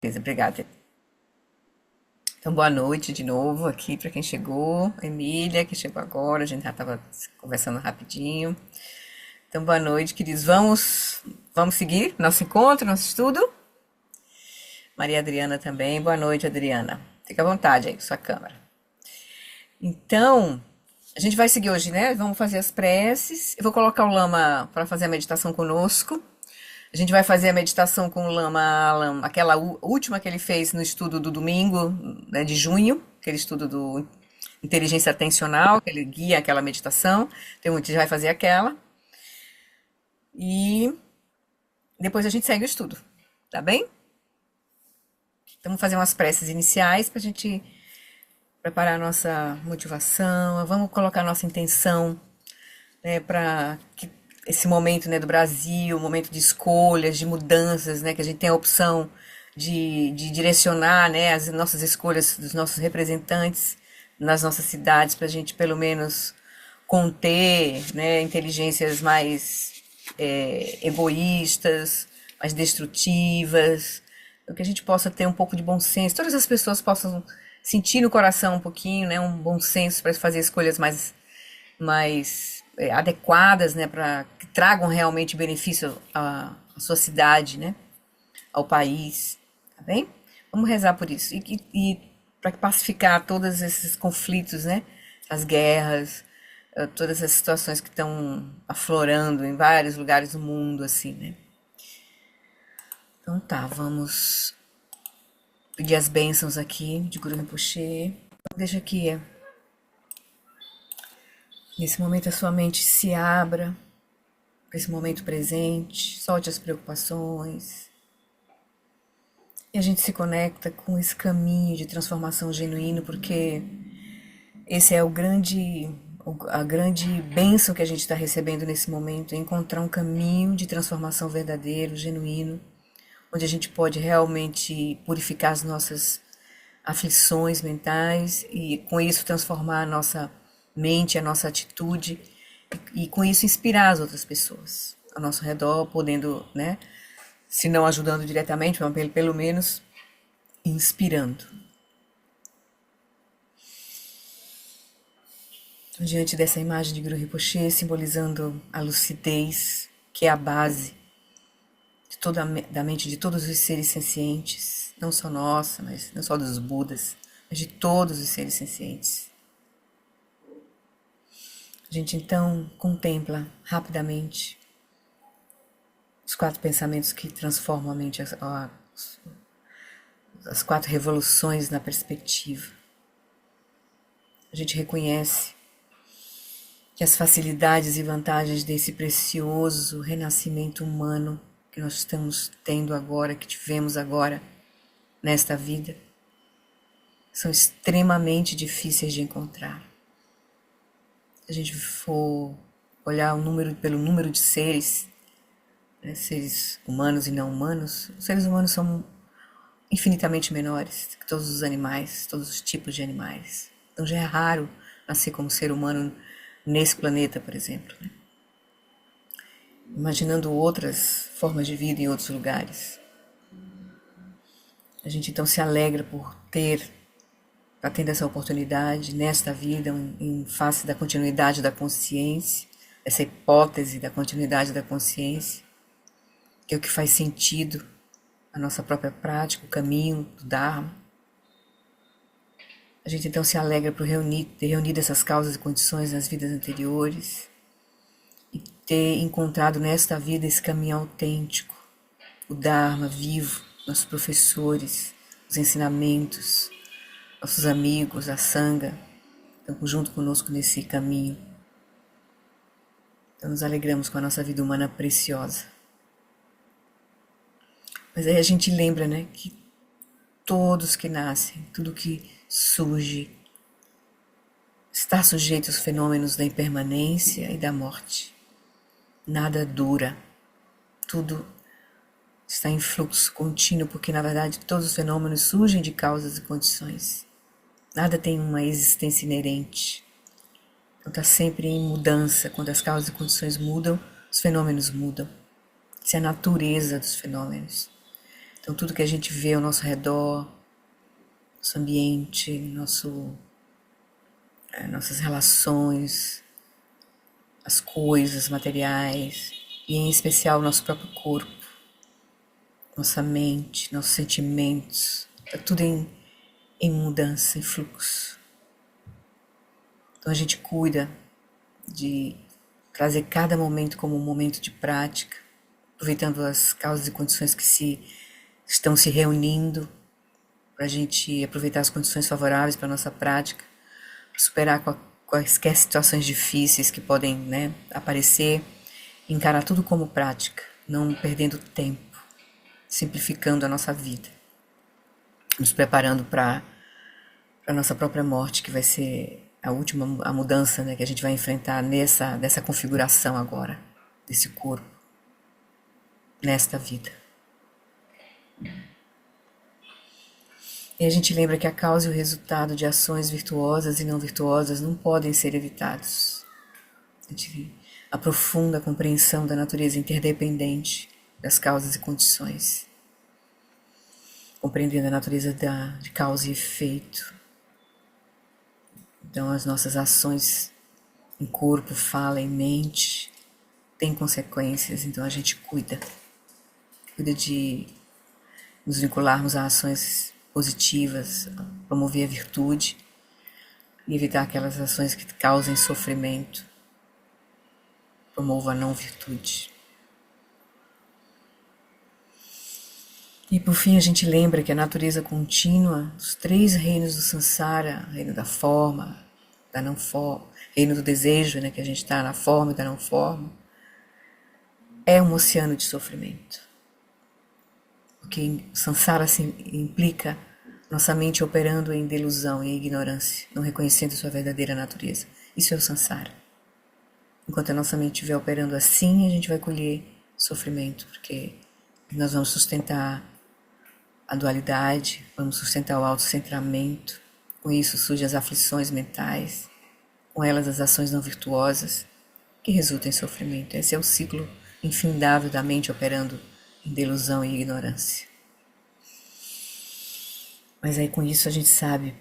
Beleza, obrigada. Então, boa noite de novo aqui para quem chegou. Emília, que chegou agora, a gente já estava conversando rapidinho. Então, boa noite, queridos. Vamos seguir nosso encontro, nosso estudo? Maria Adriana também. Boa noite, Adriana. Fica à vontade aí com sua câmera. Então, a gente vai seguir hoje, né? Vamos fazer as preces. Eu vou colocar o Lama para fazer a meditação conosco. A gente vai fazer a meditação com o Lama Alam, aquela última que ele fez no estudo do domingo, né, de junho, aquele estudo do inteligência atencional, que ele guia aquela meditação. Então, a gente vai fazer aquela. E depois a gente segue o estudo, tá bem? Então, vamos fazer umas preces iniciais para a gente preparar a nossa motivação, vamos colocar a nossa intenção, né, para que esse momento, né, do Brasil, momento de escolhas, de mudanças, né, que a gente tem a opção de direcionar, né, as nossas escolhas dos nossos representantes nas nossas cidades, para a gente pelo menos conter, né, inteligências mais egoístas, mais destrutivas, que a gente possa ter um pouco de bom senso, todas as pessoas possam sentir no coração um pouquinho, né, um bom senso para fazer escolhas mais adequadas, né, para que tragam realmente benefício à sua cidade, né, ao país, tá bem? Vamos rezar por isso e para pacificar todos esses conflitos, né, as guerras, todas as situações que estão aflorando em vários lugares do mundo, assim, né? Então tá, vamos pedir as bênçãos aqui de Guru Rinpoche. Deixa que nesse momento a sua mente se abra para esse momento presente, solte as preocupações. E a gente se conecta com esse caminho de transformação genuíno, porque esse é a grande bênção que a gente está recebendo nesse momento, é encontrar um caminho de transformação verdadeiro, genuíno, onde a gente pode realmente purificar as nossas aflições mentais e com isso transformar a nossa mente, a nossa atitude e com isso inspirar as outras pessoas ao nosso redor, podendo, né, se não ajudando diretamente, mas pelo menos inspirando. Então, diante dessa imagem de Guru Rinpoche, simbolizando a lucidez, que é a base de da mente de todos os seres sencientes, não só nossa, mas não só dos Budas, mas de todos os seres sencientes. A gente então contempla rapidamente os 4 pensamentos que transformam a mente, as 4 revoluções na perspectiva. A gente reconhece que as facilidades e vantagens desse precioso renascimento humano que nós estamos tendo agora, que tivemos agora nesta vida, são extremamente difíceis de encontrar. Se a gente for olhar pelo número de seres, né, seres humanos e não humanos, os seres humanos são infinitamente menores que todos os animais, todos os tipos de animais. Então já é raro nascer como ser humano nesse planeta, por exemplo, né? Imaginando outras formas de vida em outros lugares. A gente então se alegra por estar tendo essa oportunidade nesta vida, em face da continuidade da consciência, essa hipótese da continuidade da consciência, que é o que faz sentido a nossa própria prática, o caminho do Dharma. A gente então se alegra por ter reunido essas causas e condições nas vidas anteriores e ter encontrado nesta vida esse caminho autêntico, o Dharma vivo, nossos professores, os ensinamentos, nossos amigos, a Sangha, estão junto conosco nesse caminho. Então nos alegramos com a nossa vida humana preciosa. Mas aí a gente lembra, né, que todos que nascem, tudo que surge, está sujeito aos fenômenos da impermanência e da morte. Nada dura, tudo está em fluxo contínuo, porque na verdade todos os fenômenos surgem de causas e condições. Nada tem uma existência inerente. Então está sempre em mudança. Quando as causas e condições mudam, os fenômenos mudam. Isso é a natureza dos fenômenos. Então tudo que a gente vê ao nosso redor, nosso ambiente, nossas relações, as coisas materiais, e em especial o nosso próprio corpo, nossa mente, nossos sentimentos, está tudo em mudança, em fluxo. Então a gente cuida de trazer cada momento como um momento de prática, aproveitando as causas e condições que estão se reunindo para a gente aproveitar as condições favoráveis para a nossa prática, superar quaisquer situações difíceis que podem, né, aparecer, encarar tudo como prática, não perdendo tempo, simplificando a nossa vida, nos preparando para a nossa própria morte, que vai ser a mudança, né, que a gente vai enfrentar dessa configuração agora, desse corpo, nesta vida. E a gente lembra que a causa e o resultado de ações virtuosas e não virtuosas não podem ser evitados. A gente aprofunda a compreensão da natureza interdependente das causas e condições, compreendendo a natureza de causa e efeito. Então as nossas ações em corpo, fala e mente têm consequências, então a gente cuida de nos vincularmos a ações positivas, promover a virtude e evitar aquelas ações que causem sofrimento, promovam a não virtude. E por fim a gente lembra que a natureza contínua dos 3 reinos do samsara, reino da forma, da não forma, reino do desejo, né, que a gente está na forma e da não forma, é um oceano de sofrimento. Porque samsara implica nossa mente operando em delusão e ignorância, não reconhecendo sua verdadeira natureza. Isso é o samsara. Enquanto a nossa mente estiver operando assim, a gente vai colher sofrimento, porque nós vamos sustentar a dualidade, vamos sustentar o autocentramento. Com isso surgem as aflições mentais, com elas as ações não virtuosas, que resultam em sofrimento. Esse é o ciclo infindável da mente operando em delusão e ignorância. Mas aí com isso a gente sabe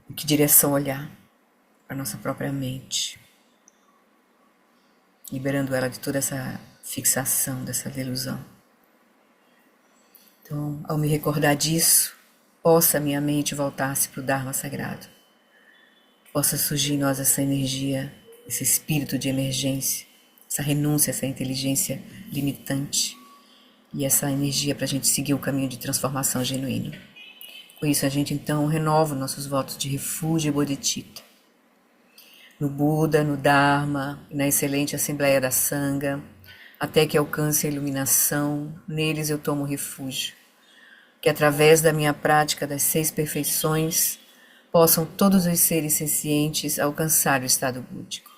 em que direção olhar para a nossa própria mente, liberando ela de toda essa fixação, dessa delusão. Então, ao me recordar disso, possa minha mente voltar-se para o Dharma sagrado. Possa surgir em nós essa energia, esse espírito de emergência, essa renúncia, essa inteligência limitante e essa energia para a gente seguir o caminho de transformação genuíno. Com isso, a gente então renova nossos votos de refúgio e bodhicitta. No Buda, no Dharma e na excelente Assembleia da Sangha, até que alcance a iluminação, neles eu tomo refúgio. Que através da minha prática das 6 perfeições, possam todos os seres sencientes alcançar o estado búdico.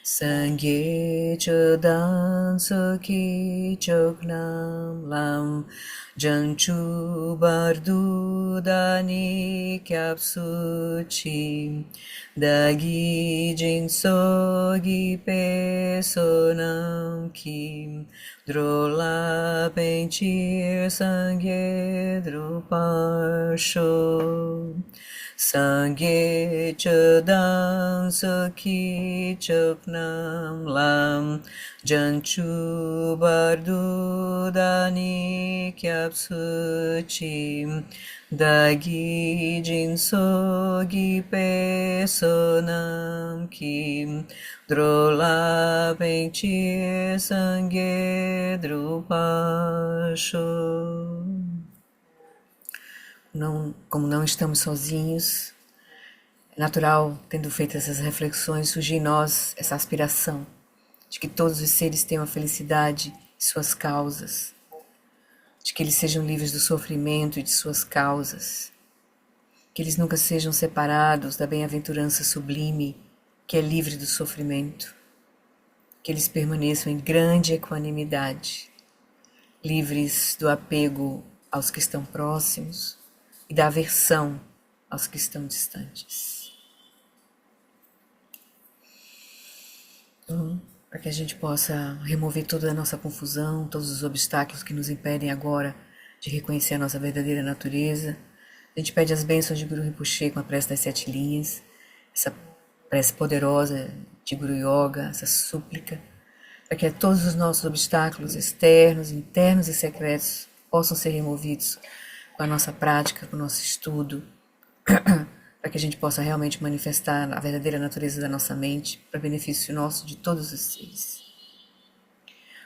Sangye chodan sukhi choknam lam janchu bardu dani kyapsuchi dagi jinsogi pesonam kim drola pentir sangye druparsho Sangye chodang sukhi choknam lam janchu bardu dani kyapsuchim dagi jinsogi pesonam kim drola pentir sangye drupasho. Como não estamos sozinhos, é natural, tendo feito essas reflexões, surgir em nós essa aspiração de que todos os seres tenham a felicidade de suas causas, de que eles sejam livres do sofrimento e de suas causas, que eles nunca sejam separados da bem-aventurança sublime que é livre do sofrimento, que eles permaneçam em grande equanimidade, livres do apego aos que estão próximos e da aversão aos que estão distantes. Então, para que a gente possa remover toda a nossa confusão, todos os obstáculos que nos impedem agora de reconhecer a nossa verdadeira natureza. A gente pede as bênçãos de Guru Rinpoche com a prece das 7 linhas, essa prece poderosa de Guru Yoga, essa súplica, para que todos os nossos obstáculos externos, internos e secretos possam ser removidos com a nossa prática, com o nosso estudo, para que a gente possa realmente manifestar a verdadeira natureza da nossa mente, para benefício nosso de todos os seres.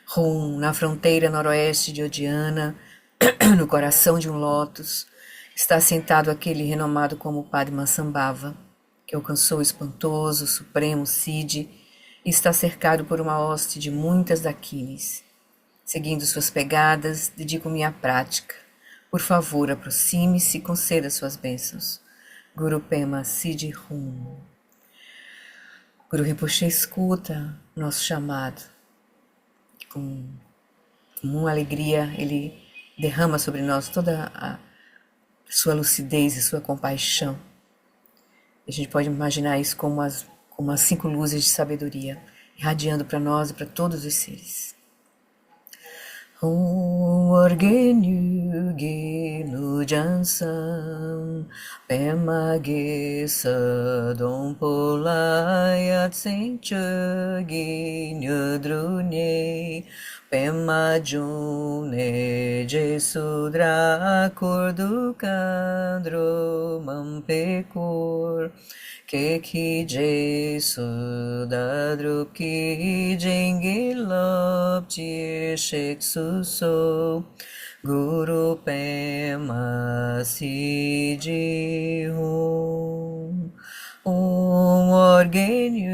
Rum, na fronteira noroeste de Odiana, no coração de um lótus, está sentado aquele renomado como Padmasambhava, que alcançou o espantoso, supremo Siddhi e está cercado por uma hoste de muitas dakinis. Seguindo suas pegadas, dedico-me à prática. Por favor, aproxime-se e conceda suas bênçãos. Guru Pema Siddhi Rum. Guru Rinpoche escuta nosso chamado. Com uma alegria, ele derrama sobre nós toda a sua lucidez e sua compaixão. A gente pode imaginar isso como as 5 luzes de sabedoria, irradiando para nós e para todos os seres. Om Orgenyu Genu Jansam Pema Ge Sadom Polayat Sencha Genu Drunye Pema June Jesudra Kurdu Kandro Mampekor Keki Jesu Dadruki Jengilop Chishik Suso Guru Pema Siddhi Hum Orgenyu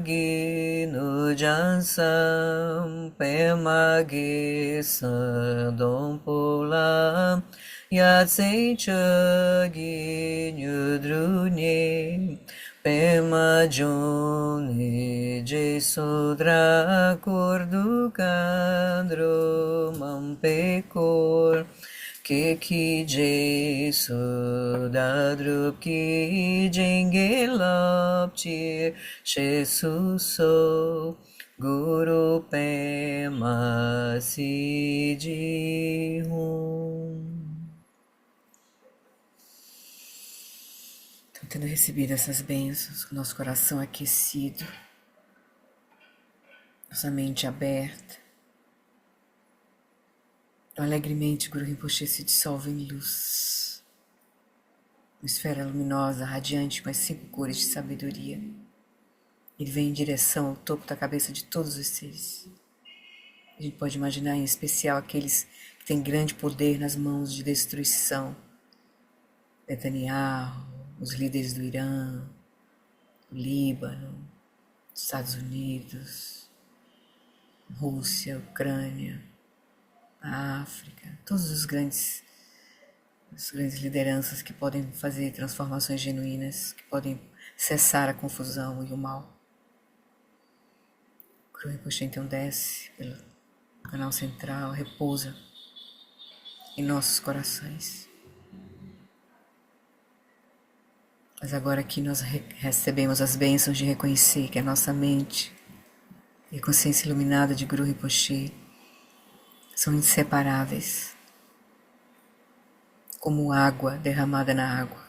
Ginu Jansam Pema Ge Sadom Pola Yatsen Chagi Nyudrunye Pema Jone Jesudra Kurdukandro Mampekor Keki Jesu Dadrupki Jengelopchi Shesuso Guru Pema Siddhi Hum. Tendo recebido essas bênçãos, com nosso coração aquecido, nossa mente aberta, então, alegremente, Guru Rinpoche se dissolve em luz, uma esfera luminosa, radiante, com as 5 cores de sabedoria. Ele vem em direção ao topo da cabeça de todos os seres. A gente pode imaginar, em especial, aqueles que têm grande poder nas mãos de destruição. Netanyahu, os líderes do Irã, do Líbano, dos Estados Unidos, Rússia, Ucrânia, a África, todas as grandes lideranças que podem fazer transformações genuínas, que podem cessar a confusão e o mal. O Guru Rinpoche então desce pelo canal central, repousa em nossos corações. Mas agora que nós recebemos as bênçãos de reconhecer que a nossa mente e a consciência iluminada de Guru Rinpoche são inseparáveis, como água derramada na água,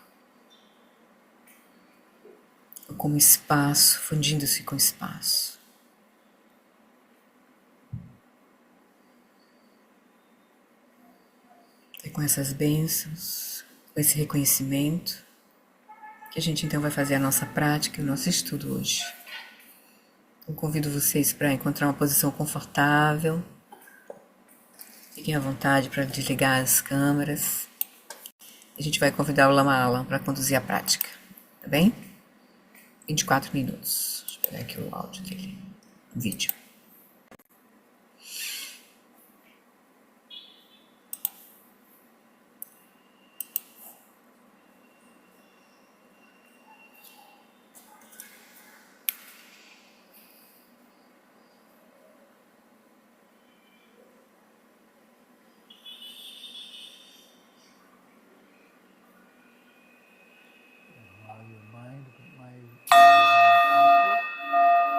ou como espaço fundindo-se com espaço. É com essas bênçãos, com esse reconhecimento, que a gente então vai fazer a nossa prática e o nosso estudo hoje. Eu convido vocês para encontrar uma posição confortável. Fiquem à vontade para desligar as câmeras. A gente vai convidar o Lama Alam para conduzir a prática, tá bem? 24 minutos. Deixa eu pegar aqui o áudio dele, o vídeo.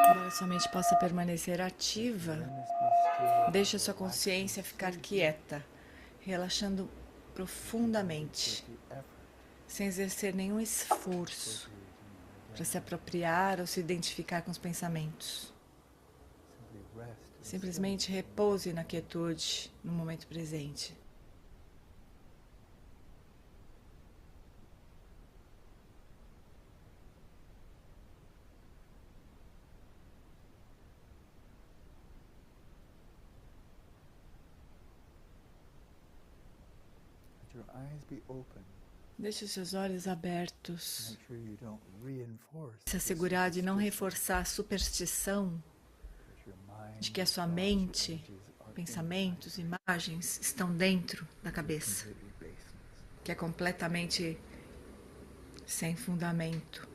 Para sua mente possa permanecer ativa, deixe a sua consciência ficar quieta, relaxando profundamente, sem exercer nenhum esforço para se apropriar ou se identificar com os pensamentos. Simplesmente repouse na quietude, no momento presente. Deixe os seus olhos abertos. Se assegurar de não reforçar a superstição de que a sua mente, pensamentos, imagens estão dentro da cabeça, que é completamente sem fundamento.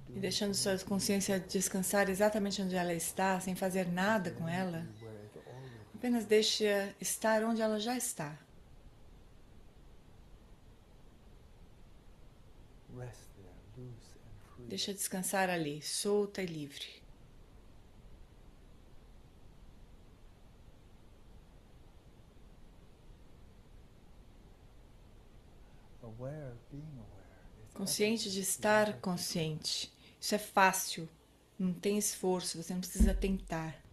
E deixando sua consciência descansar exatamente onde ela está, sem fazer nada com ela, apenas deixe-a estar onde ela já está. Deixa descansar ali, solta e livre. Consciente de estar consciente. Isso é fácil, não tem esforço, você não precisa tentar.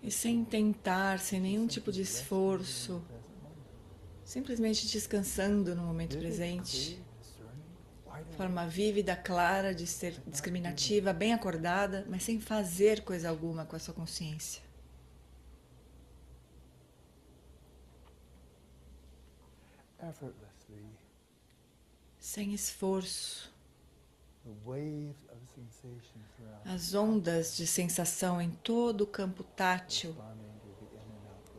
E sem tentar, sem nenhum tipo de esforço, simplesmente descansando no momento presente, de forma vívida, clara, de ser discriminativa, bem acordada, mas sem fazer coisa alguma com a sua consciência. Sem esforço. As ondas de sensação em todo o campo tátil,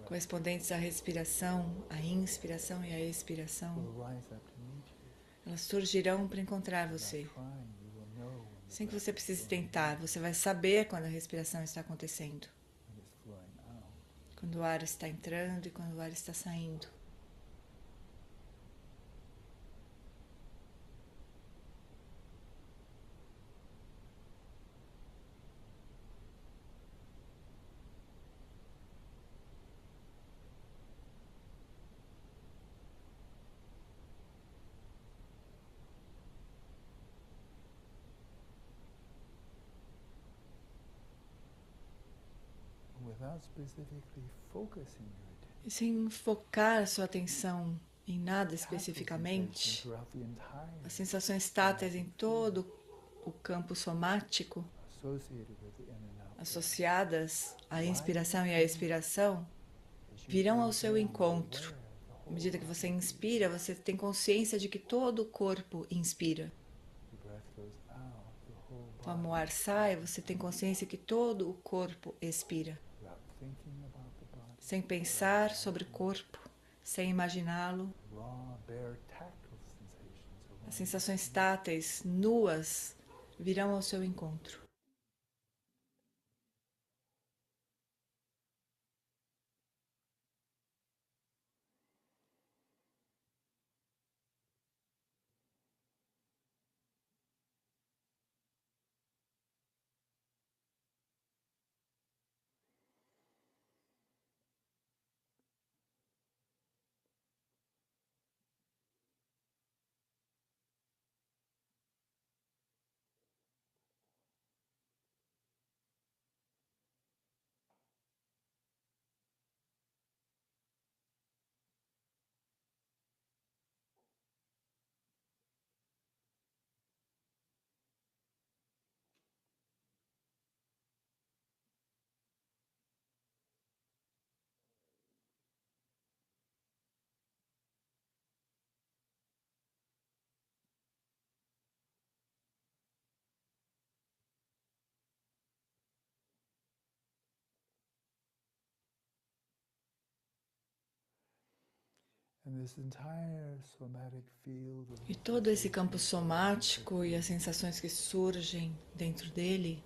correspondentes à respiração, à inspiração e à expiração, elas surgirão para encontrar você. Sem que você precise tentar, você vai saber quando a respiração está acontecendo. Quando o ar está entrando e quando o ar está saindo. E sem focar sua atenção em nada especificamente, as sensações táteis em todo o campo somático, associadas à inspiração e à expiração, virão ao seu encontro. À medida que você inspira, você tem consciência de que todo o corpo inspira. Como o ar sai, você tem consciência que todo o corpo expira. Sem pensar sobre o corpo, sem imaginá-lo. As sensações táteis, nuas, virão ao seu encontro. E todo esse campo somático e as sensações que surgem dentro dele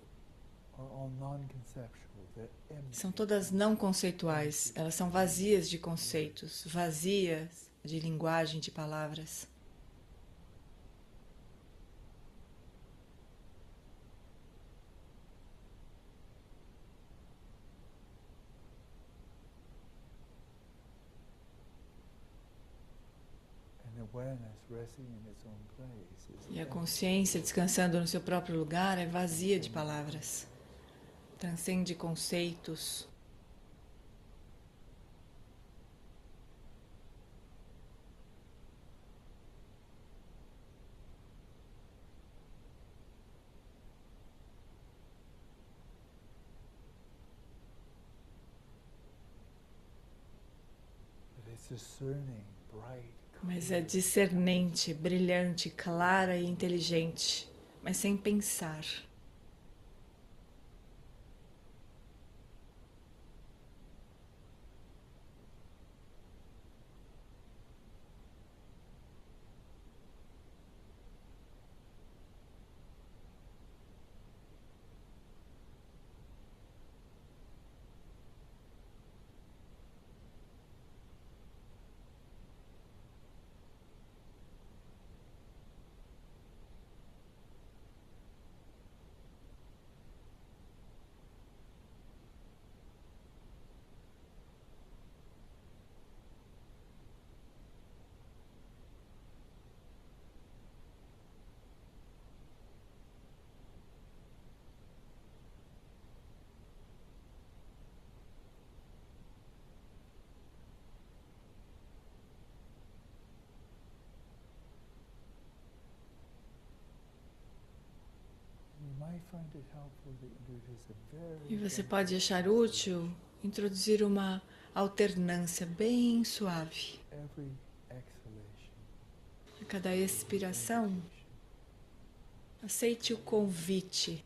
são todas não conceituais, elas são vazias de conceitos, vazias de linguagem, de palavras. E a consciência descansando no seu próprio lugar é vazia de palavras, transcende conceitos. Mas é discernente, brilhante, clara e inteligente, mas sem pensar. E você pode achar útil introduzir uma alternância bem suave. A cada expiração, aceite o convite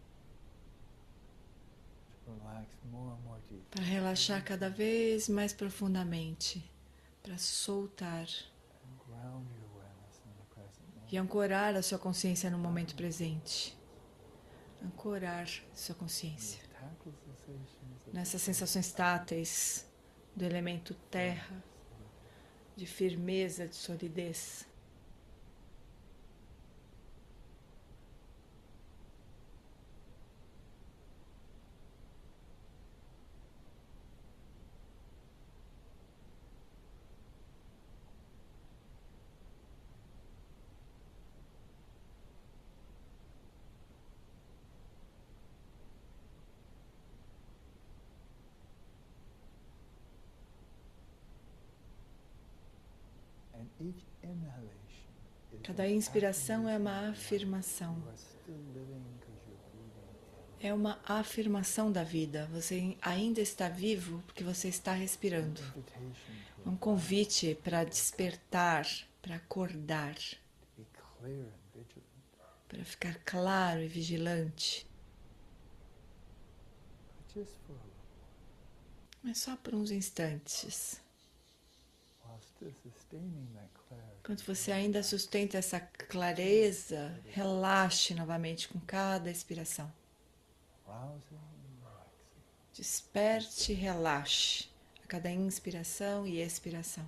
para relaxar cada vez mais profundamente, para soltar e ancorar a sua consciência no momento presente. Ancorar sua consciência nessas sensações táteis do elemento terra, de firmeza, de solidez. Cada inspiração é uma afirmação. É uma afirmação da vida. Você ainda está vivo porque você está respirando. É um convite para despertar, para acordar, para ficar claro e vigilante. Mas só por uns instantes. Enquanto você ainda sustenta essa clareza, relaxe novamente com cada expiração. Desperte e relaxe a cada inspiração e expiração.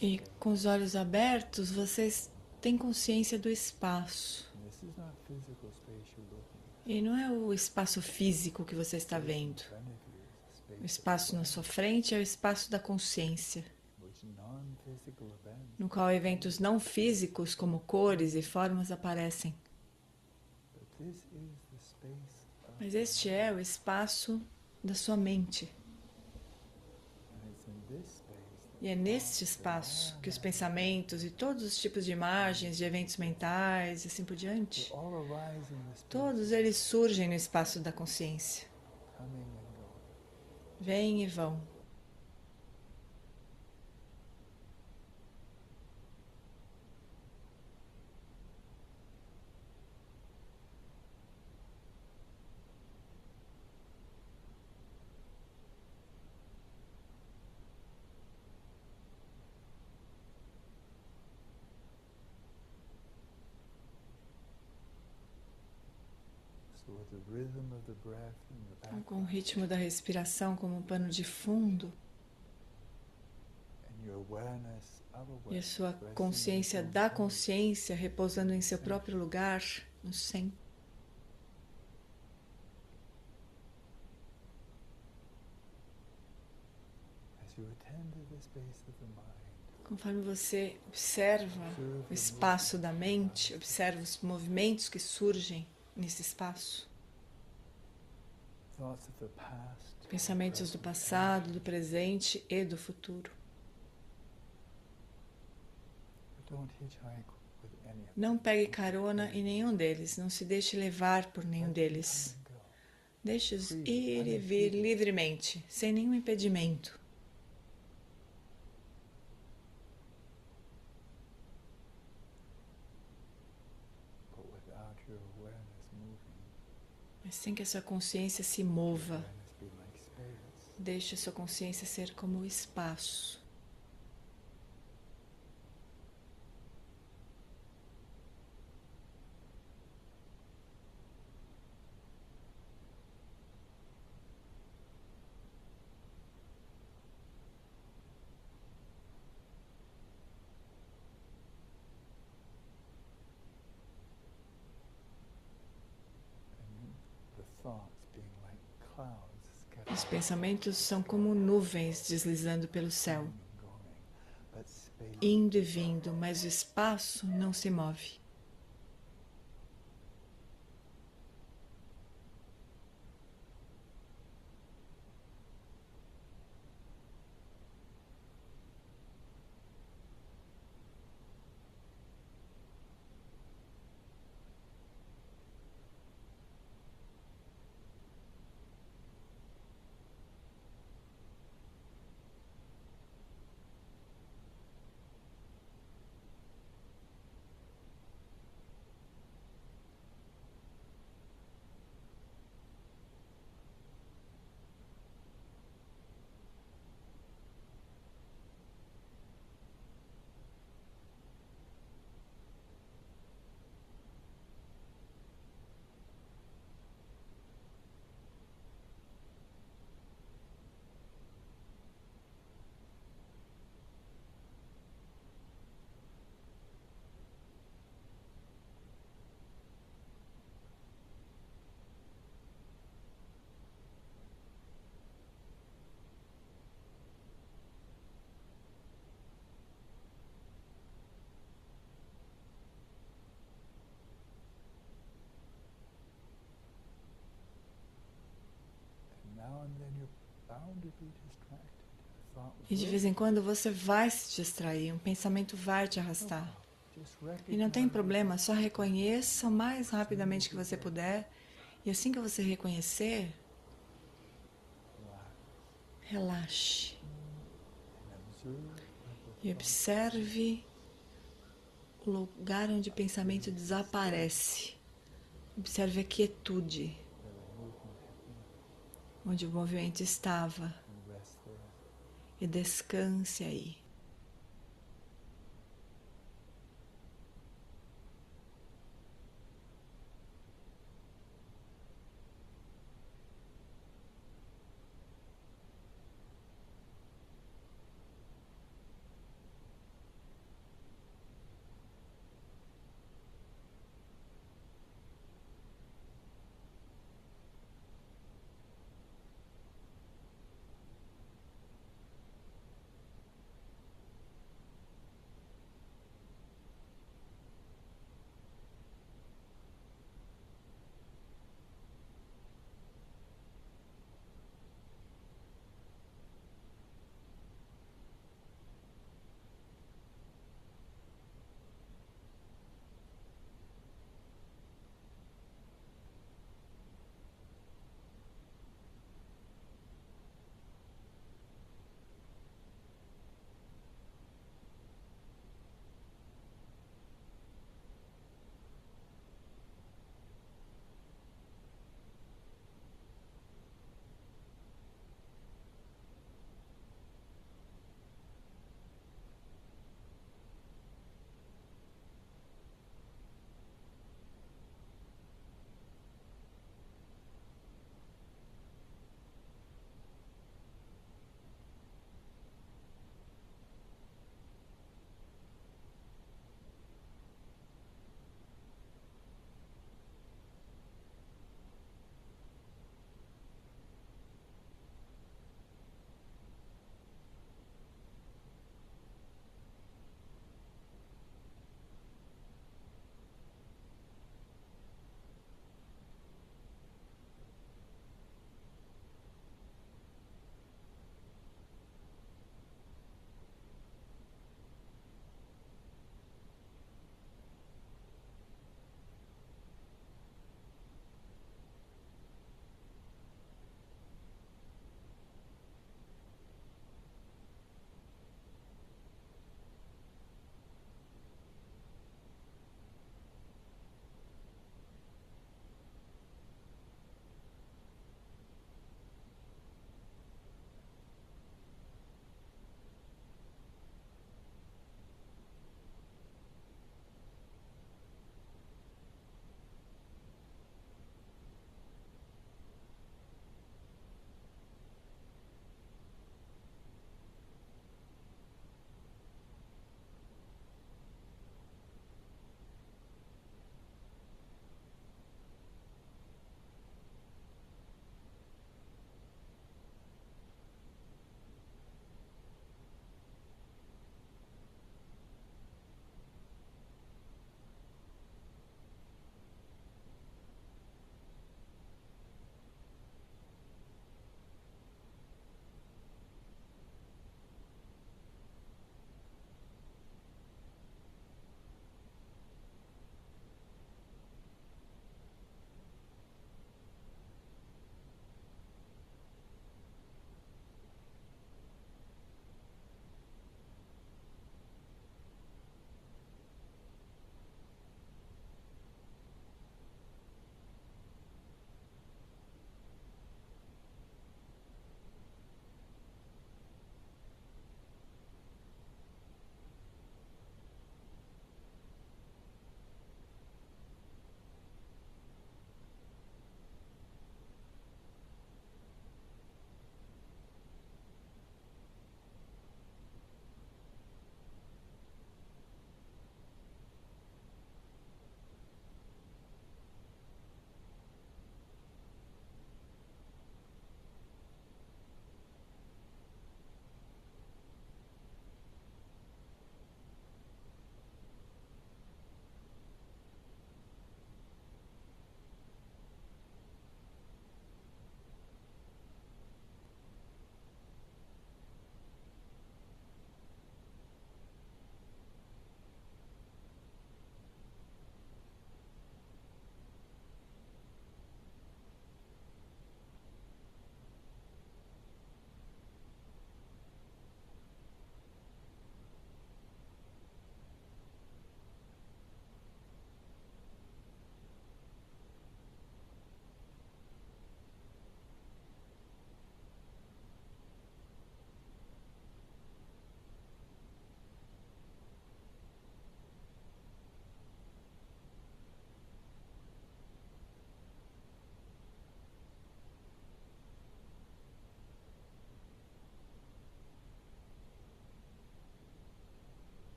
E com os olhos abertos, vocês têm consciência do espaço. E não é o espaço físico que você está vendo. O espaço na sua frente é o espaço da consciência, no qual eventos não físicos, como cores e formas, aparecem. Mas este é o espaço da sua mente. E é neste espaço que os pensamentos e todos os tipos de imagens, de eventos mentais e assim por diante, todos eles surgem no espaço da consciência. Vêm e vão. Então, com o ritmo da respiração como um pano de fundo, e a sua consciência da consciência repousando em seu próprio lugar, no centro. Conforme você observa o espaço da mente, observa os movimentos que surgem nesse espaço. Pensamentos do passado, do presente e do futuro. Não pegue carona em nenhum deles, não se deixe levar por nenhum deles. Deixe-os ir e vir livremente, sem nenhum impedimento. Mas sem que a sua consciência se mova. Deixe a sua consciência ser como o espaço. Os pensamentos são como nuvens deslizando pelo céu, indo e vindo, mas o espaço não se move. E de vez em quando você vai se distrair, um pensamento vai te arrastar. E não tem problema, só reconheça o mais rapidamente que você puder. E assim que você reconhecer, relaxe. E observe o lugar onde o pensamento desaparece. Observe a quietude, onde o movimento estava. E descanse aí.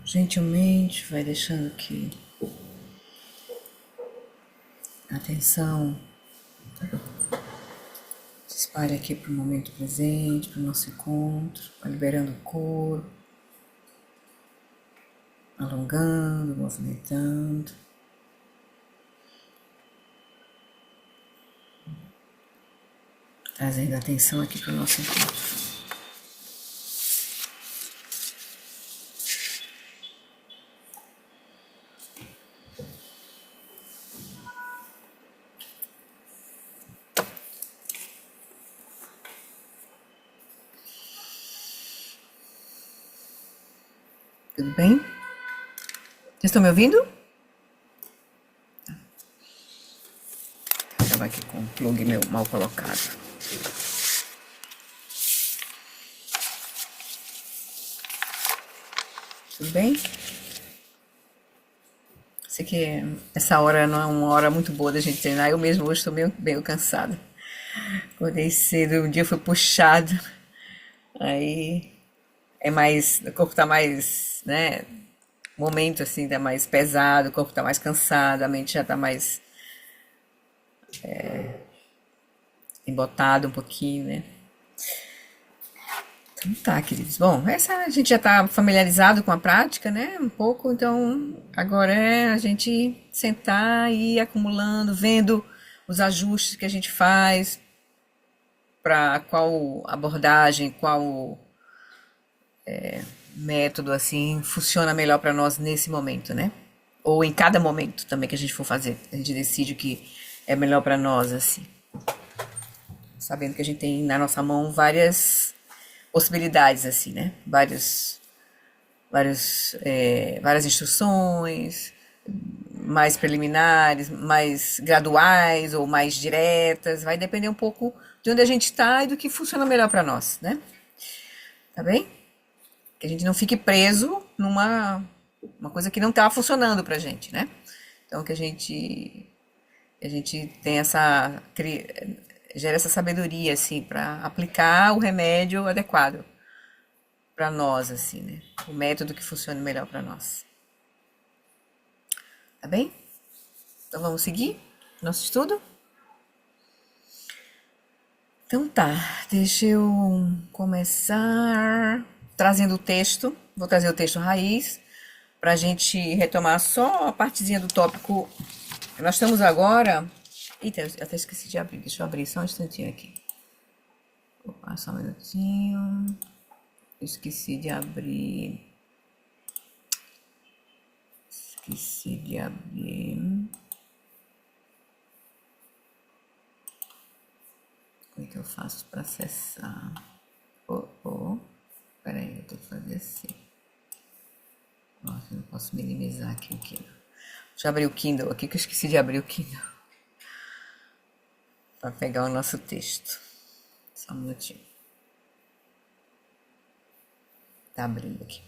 gentilmente vai deixando que a atenção se espalhe aqui para o momento presente, para o nosso encontro, vai liberando o corpo, alongando, movimentando. Trazendo a atenção aqui para o nosso encontro. Tudo bem? Vocês estão me ouvindo? Vou acabar aqui com o plug meu mal colocado. Tudo bem? Sei que essa hora não é uma hora muito boa da gente treinar. Eu mesmo hoje estou meio cansada. Acordei cedo, o dia foi puxado. Aí é mais. O corpo tá mais, né? O momento assim tá mais pesado, o corpo tá mais cansado, a mente já tá mais embotado um pouquinho, né? Então tá, queridos. Bom, essa a gente já tá familiarizado com a prática, né? Um pouco, então agora é a gente sentar e ir acumulando, vendo os ajustes que a gente faz para qual abordagem, qual método assim funciona melhor para nós nesse momento, né? Ou em cada momento também que a gente for fazer, a gente decide o que é melhor para nós assim, sabendo que a gente tem na nossa mão várias possibilidades assim, né? Várias instruções, mais preliminares, mais graduais ou mais diretas, vai depender um pouco de onde a gente está e do que funciona melhor para nós, né? Tá bem? Que a gente não fique preso numa uma coisa que não está funcionando pra gente, né? Então que a gente tem gera essa sabedoria assim para aplicar o remédio adequado para nós assim, né? O método que funcione melhor para nós. Tá bem? Então vamos seguir nosso estudo? Então tá, deixa eu começar trazendo o texto. Vou trazer o texto raiz para a gente retomar só a partezinha do tópico. Nós estamos agora. Eita, eu até esqueci de abrir. Deixa eu abrir só um instantinho aqui. Opa, só um minutinho. Esqueci de abrir. Como é que eu faço para acessar? Peraí, eu tenho que fazer assim. Nossa, eu não posso minimizar aqui o Kindle. Deixa eu abrir o Kindle aqui, que eu esqueci de abrir o Kindle. Para pegar o nosso texto. Só um minutinho. Tá abrindo aqui.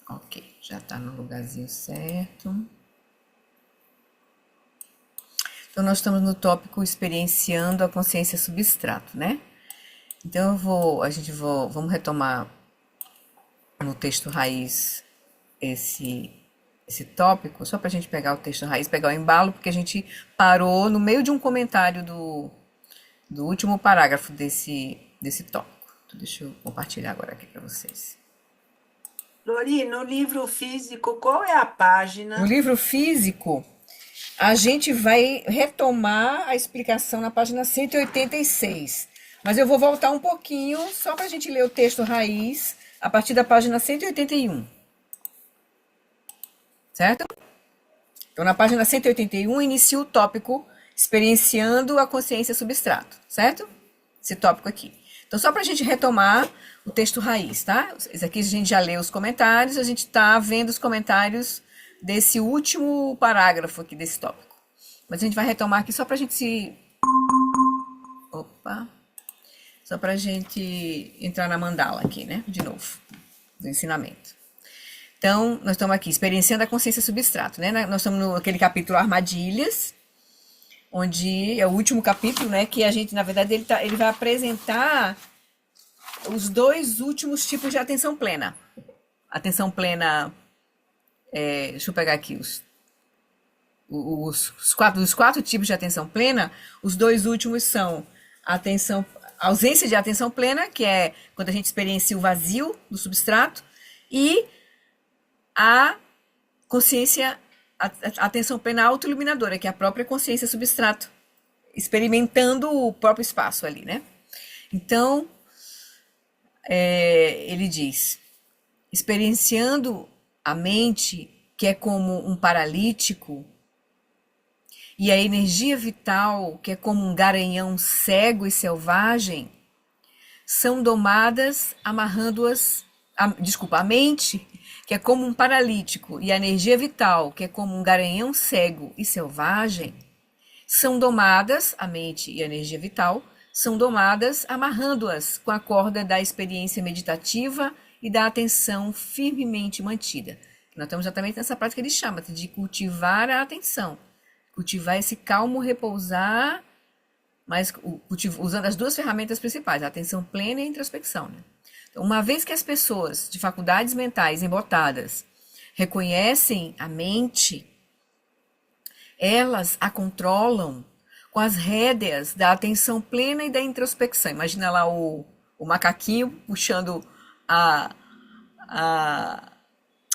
Ok, já tá no lugarzinho certo. Então, nós estamos no tópico experienciando a consciência substrato, né? Então, vamos retomar no texto raiz esse tópico, só para a gente pegar o texto raiz, pegar o embalo, porque a gente parou no meio de um comentário do último parágrafo desse tópico. Então, deixa eu compartilhar agora aqui para vocês. Lori, no livro físico, qual é a página? No livro físico, a gente vai retomar a explicação na página 186. Mas eu vou voltar um pouquinho, só para a gente ler o texto raiz, a partir da página 181. Certo? Então, na página 181, inicia o tópico experienciando a consciência substrato. Certo? Esse tópico aqui. Então, só para a gente retomar o texto raiz, tá? Esse aqui a gente já leu os comentários, a gente está vendo os comentários desse último parágrafo aqui desse tópico. Mas a gente vai retomar aqui só para a gente só para a gente entrar na mandala aqui, né? De novo, do ensinamento. Então, nós estamos aqui experienciando a consciência substrato, né? Nós estamos naquele capítulo Armadilhas, onde é o último capítulo, né? Que a gente, na verdade, ele vai apresentar os dois últimos tipos de atenção plena. Atenção plena, deixa eu pegar aqui os quatro tipos de atenção plena. Os dois últimos são ausência de atenção plena, que é quando a gente experiencia o vazio do substrato, e a consciência, a atenção plena autoiluminadora, que é a própria consciência substrato, experimentando o próprio espaço ali, né? Então, ele diz, experienciando a mente, que é como um paralítico, e a energia vital, que é como um garanhão cego e selvagem, são domadas amarrando-as, a mente, que é como um paralítico, e a energia vital, que é como um garanhão cego e selvagem, são domadas, a mente e a energia vital, são domadas amarrando-as com a corda da experiência meditativa e da atenção firmemente mantida. Nós estamos exatamente nessa prática que ele chama de cultivar a atenção. Cultivar esse calmo repousar, mas usando as duas ferramentas principais, a atenção plena e a introspecção. Né? Então, uma vez que as pessoas de faculdades mentais embotadas reconhecem a mente, elas a controlam com as rédeas da atenção plena e da introspecção. Imagina lá o macaquinho puxando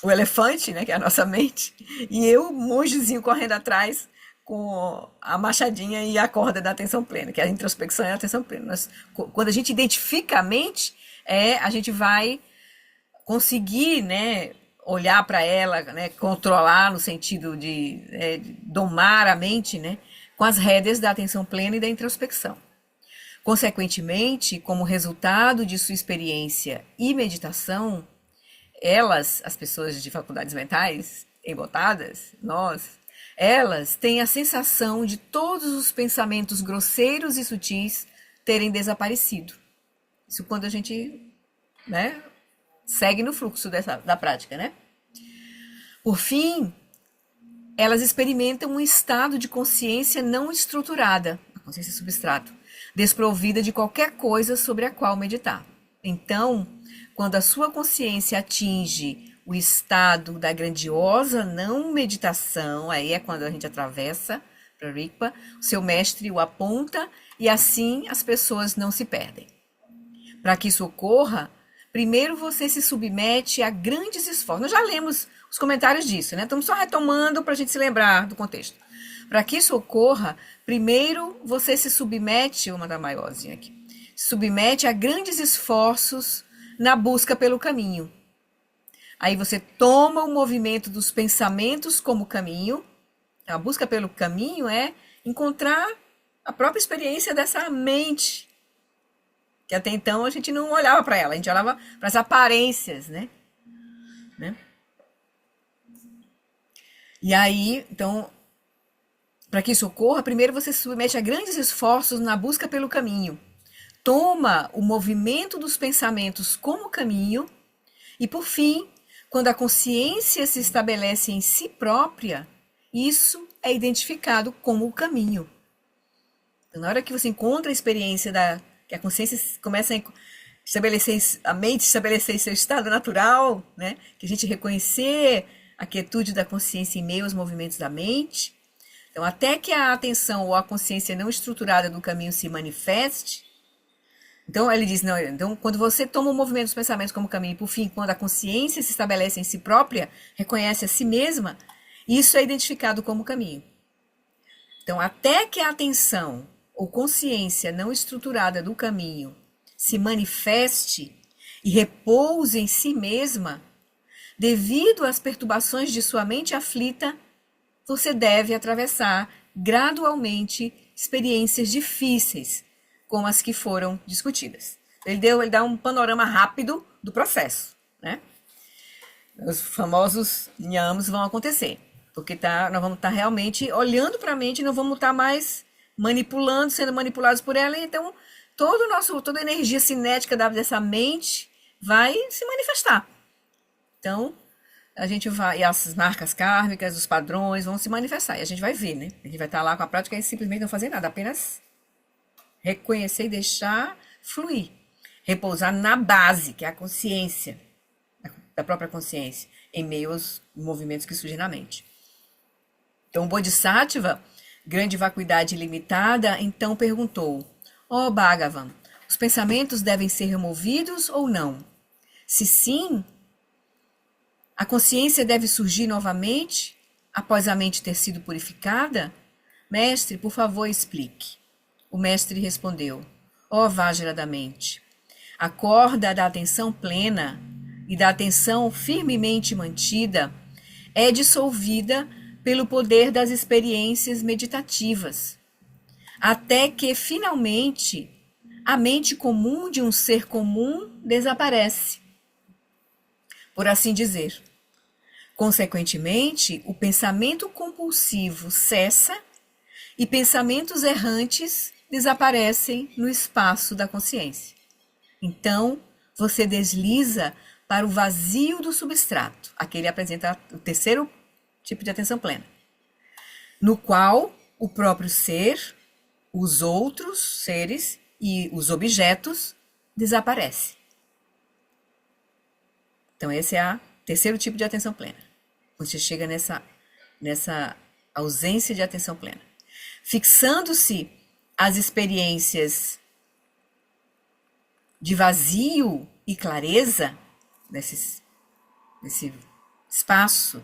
o elefante, né, que é a nossa mente, e eu, mongezinho, correndo atrás com a machadinha e a corda da atenção plena, que é a introspecção e a atenção plena. Quando a gente identifica a mente, a gente vai conseguir, né, olhar para ela, né, controlar no sentido de domar a mente, né, com as rédeas da atenção plena e da introspecção. Consequentemente, como resultado de sua experiência e meditação, elas, as pessoas de faculdades mentais embotadas, elas têm a sensação de todos os pensamentos grosseiros e sutis terem desaparecido. Isso quando a gente, né, segue no fluxo da prática, né? Por fim, elas experimentam um estado de consciência não estruturada, a consciência substrato, desprovida de qualquer coisa sobre a qual meditar. Então, quando a sua consciência atinge o estado da grandiosa não meditação, aí é quando a gente atravessa para Rigpa, o seu mestre o aponta e assim as pessoas não se perdem. Para que isso ocorra, primeiro você se submete a grandes esforços. Nós já lemos os comentários disso, né? Estamos só retomando para a gente se lembrar do contexto. Para que isso ocorra, primeiro você se submete, vou mandar maiorzinho aqui, se submete a grandes esforços na busca pelo caminho. Aí você toma o movimento dos pensamentos como caminho. A busca pelo caminho é encontrar a própria experiência dessa mente, que até então a gente não olhava para ela, a gente olhava para as aparências, né? E aí, então, para que isso ocorra, primeiro você se submete a grandes esforços na busca pelo caminho. Toma o movimento dos pensamentos como caminho e, por fim, quando a consciência se estabelece em si própria, isso é identificado como o caminho. Então, na hora que você encontra a experiência que a consciência começa a estabelecer, a mente estabelecer seu estado natural, né? Que a gente reconhecer a quietude da consciência em meio aos movimentos da mente. Então, até que a atenção ou a consciência não estruturada do caminho se manifeste. Então, ele diz, não, então, quando você toma o movimento dos pensamentos como caminho, e por fim, quando a consciência se estabelece em si própria, reconhece a si mesma, isso é identificado como caminho. Então, até que a atenção ou consciência não estruturada do caminho se manifeste e repouse em si mesma, devido às perturbações de sua mente aflita, você deve atravessar gradualmente experiências difíceis, como as que foram discutidas. Ele dá um panorama rápido do processo, né? Os famosos nhams vão acontecer, porque nós vamos estar realmente olhando para a mente, não vamos estar mais manipulando, sendo manipulados por ela, então toda a energia cinética dessa mente vai se manifestar. Então, a gente vai, e as marcas kármicas, os padrões vão se manifestar, e a gente vai ver, né? A gente vai estar lá com a prática e simplesmente não fazer nada, apenas reconhecer e deixar fluir. repousar na base, que é a consciência, da própria consciência, em meio aos movimentos que surgem na mente. Então, o Bodhisattva, grande vacuidade ilimitada, então perguntou: ó Bhagavan, os pensamentos devem ser removidos ou não? Se sim, a consciência deve surgir novamente, após a mente ter sido purificada? Mestre, por favor, explique. O mestre respondeu: ó Vajra da mente, a corda da atenção plena e da atenção firmemente mantida é dissolvida pelo poder das experiências meditativas, até que, finalmente, a mente comum de um ser comum desaparece, por assim dizer. Consequentemente, o pensamento compulsivo cessa e pensamentos errantes desaparecem no espaço da consciência. Então, você desliza para o vazio do substrato. Aqui ele apresenta o terceiro tipo de atenção plena, no qual o próprio ser, os outros seres e os objetos desaparecem. Então, esse é o terceiro tipo de atenção plena. Quando você chega nessa ausência de atenção plena. Fixando-se as experiências de vazio e clareza, nesse espaço,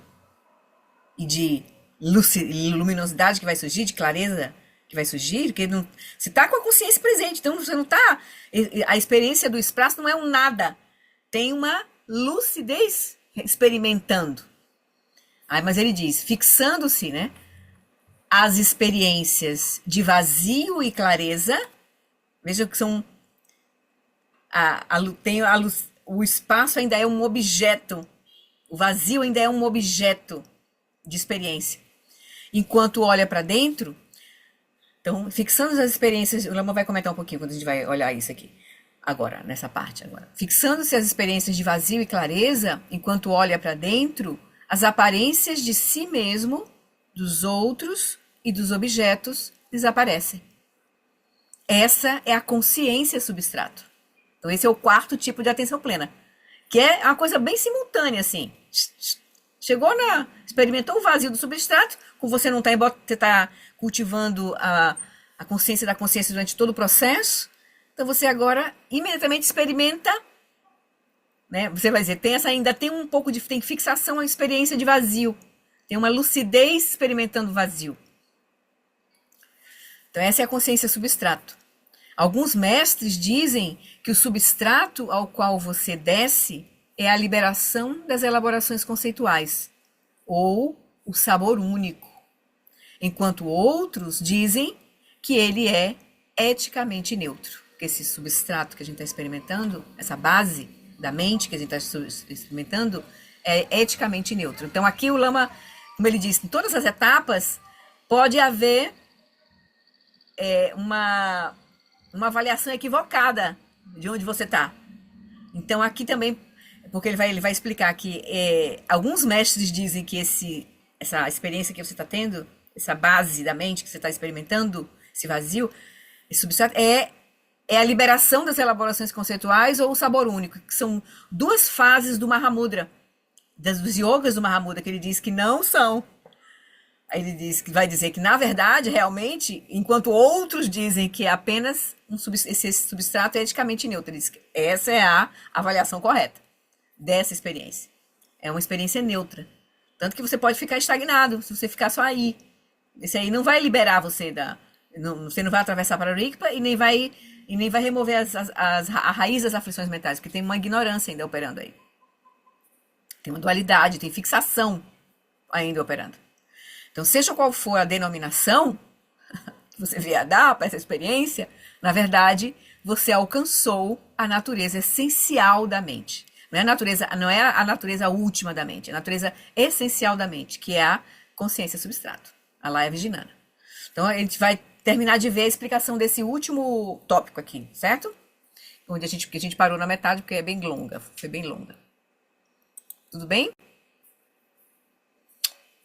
e de luminosidade que vai surgir, de clareza que vai surgir, porque não, você está com a consciência presente, então você não está... A experiência do espaço não é um nada, tem uma lucidez experimentando. Mas ele diz, fixando-se, né, as experiências de vazio e clareza, veja que são... o espaço ainda é um objeto, o vazio ainda é um objeto de experiência. Enquanto olha para dentro, então, fixando as experiências, o Lama vai comentar um pouquinho quando a gente vai olhar isso aqui, agora, nessa parte agora. Fixando-se as experiências de vazio e clareza, enquanto olha para dentro, as aparências de si mesmo, dos outros e dos objetos desaparecem. Essa é a consciência substrato. Então, esse é o quarto tipo de atenção plena, que é uma coisa bem simultânea, assim. Chegou experimentou o vazio do substrato, como você não está você está cultivando a consciência da consciência durante todo o processo, então você agora imediatamente experimenta, né? Você vai dizer, ainda tem um pouco tem fixação à experiência de vazio, tem uma lucidez experimentando vazio. Então essa é a consciência substrato. Alguns mestres dizem que o substrato ao qual você desce é a liberação das elaborações conceituais, ou o sabor único, enquanto outros dizem que ele é eticamente neutro, que esse substrato que a gente está experimentando, essa base da mente que a gente está experimentando, é eticamente neutro. Então aqui o Lama, como ele disse, em todas as etapas pode haver uma avaliação equivocada de onde você está. Então aqui também, porque ele vai explicar que alguns mestres dizem que essa experiência que você está tendo, essa base da mente que você está experimentando, esse vazio, esse substrato, é a liberação das elaborações conceituais ou o sabor único, que são duas fases do Mahamudra, dos yogas do Mahamudra, que ele diz que não são. Aí ele vai dizer que, na verdade, realmente, enquanto outros dizem que é apenas esse substrato é eticamente neutro, ele diz que essa é a avaliação correta dessa experiência. É uma experiência neutra. Tanto que você pode ficar estagnado se você ficar só aí. Esse aí não vai liberar você você não vai atravessar para o Rikpa e nem vai remover a raiz das aflições mentais, porque tem uma ignorância ainda operando aí. Tem uma dualidade, tem fixação ainda operando. Então, seja qual for a denominação que você vier a dar para essa experiência, na verdade, você alcançou a natureza essencial da mente. Não é a natureza última da mente, é a natureza essencial da mente, que é a consciência substrato, a Laya Vijnana. Então, a gente vai terminar de ver a explicação desse último tópico aqui, certo? Porque a gente parou na metade, porque é bem longa, foi bem longa. Tudo bem?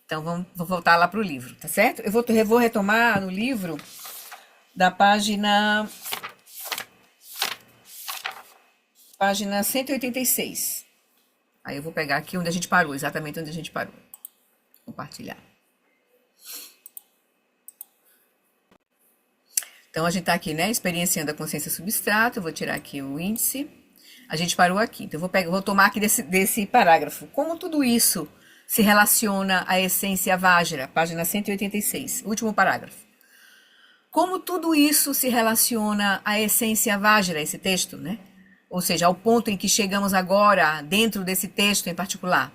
Então, vou voltar lá para o livro, tá certo? Eu vou retomar no livro da página página 186. Aí eu vou pegar aqui onde a gente parou, exatamente onde a gente parou. Compartilhar. Então, a gente está aqui, né, experienciando a consciência substrato. Eu vou tirar aqui o índice. A gente parou aqui. Então, vou tomar aqui desse parágrafo. Como tudo isso se relaciona à essência Vajra, página 186, último parágrafo. Como tudo isso se relaciona à essência Vajra, esse texto, né? Ou seja, ao ponto em que chegamos agora, dentro desse texto em particular.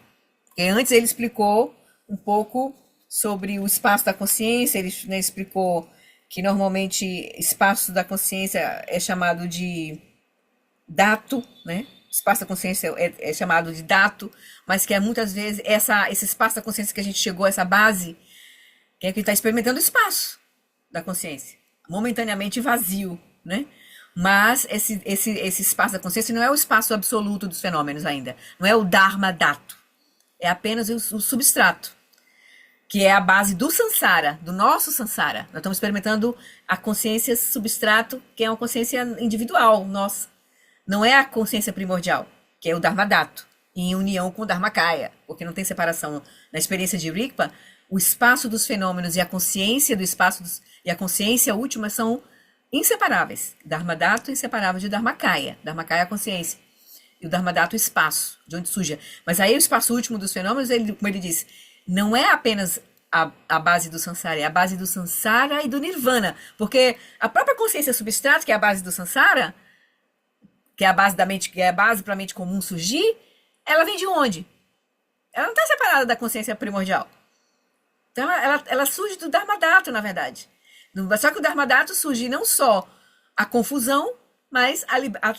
Porque antes ele explicou um pouco sobre o espaço da consciência, ele, né, explicou que normalmente espaço da consciência é chamado de dato, né? Espaço da consciência é chamado de dato, mas que é muitas vezes esse espaço da consciência que a gente chegou, essa base, que é que está experimentando o espaço da consciência, momentaneamente vazio, né? Mas esse espaço da consciência não é o espaço absoluto dos fenômenos ainda, não é o Dharma dato, é apenas o substrato, que é a base do Sansara, do nosso Sansara. Nós estamos experimentando a consciência substrato, que é uma consciência individual nossa. Não é a consciência primordial, que é o Dharmadato, em união com o Dharmakaya, porque não tem separação. Na experiência de Rigpa, o espaço dos fenômenos e a consciência do espaço e a consciência última são inseparáveis. Dharmadato é inseparável de Dharmakaya. Dharmakaya é a consciência. E o Dharmadato é o espaço, de onde surge. Mas aí o espaço último dos fenômenos, como ele diz, não é apenas a base do Sansara, é a base do Sansara e do Nirvana. Porque a própria consciência substrato, que é a base do Sansara, que é a base da mente, que é a base para a mente comum surgir, ela vem de onde? Ela não está separada da consciência primordial. Então ela surge do Dharmadato, na verdade. Só que o Dharmadato surge não só a confusão, mas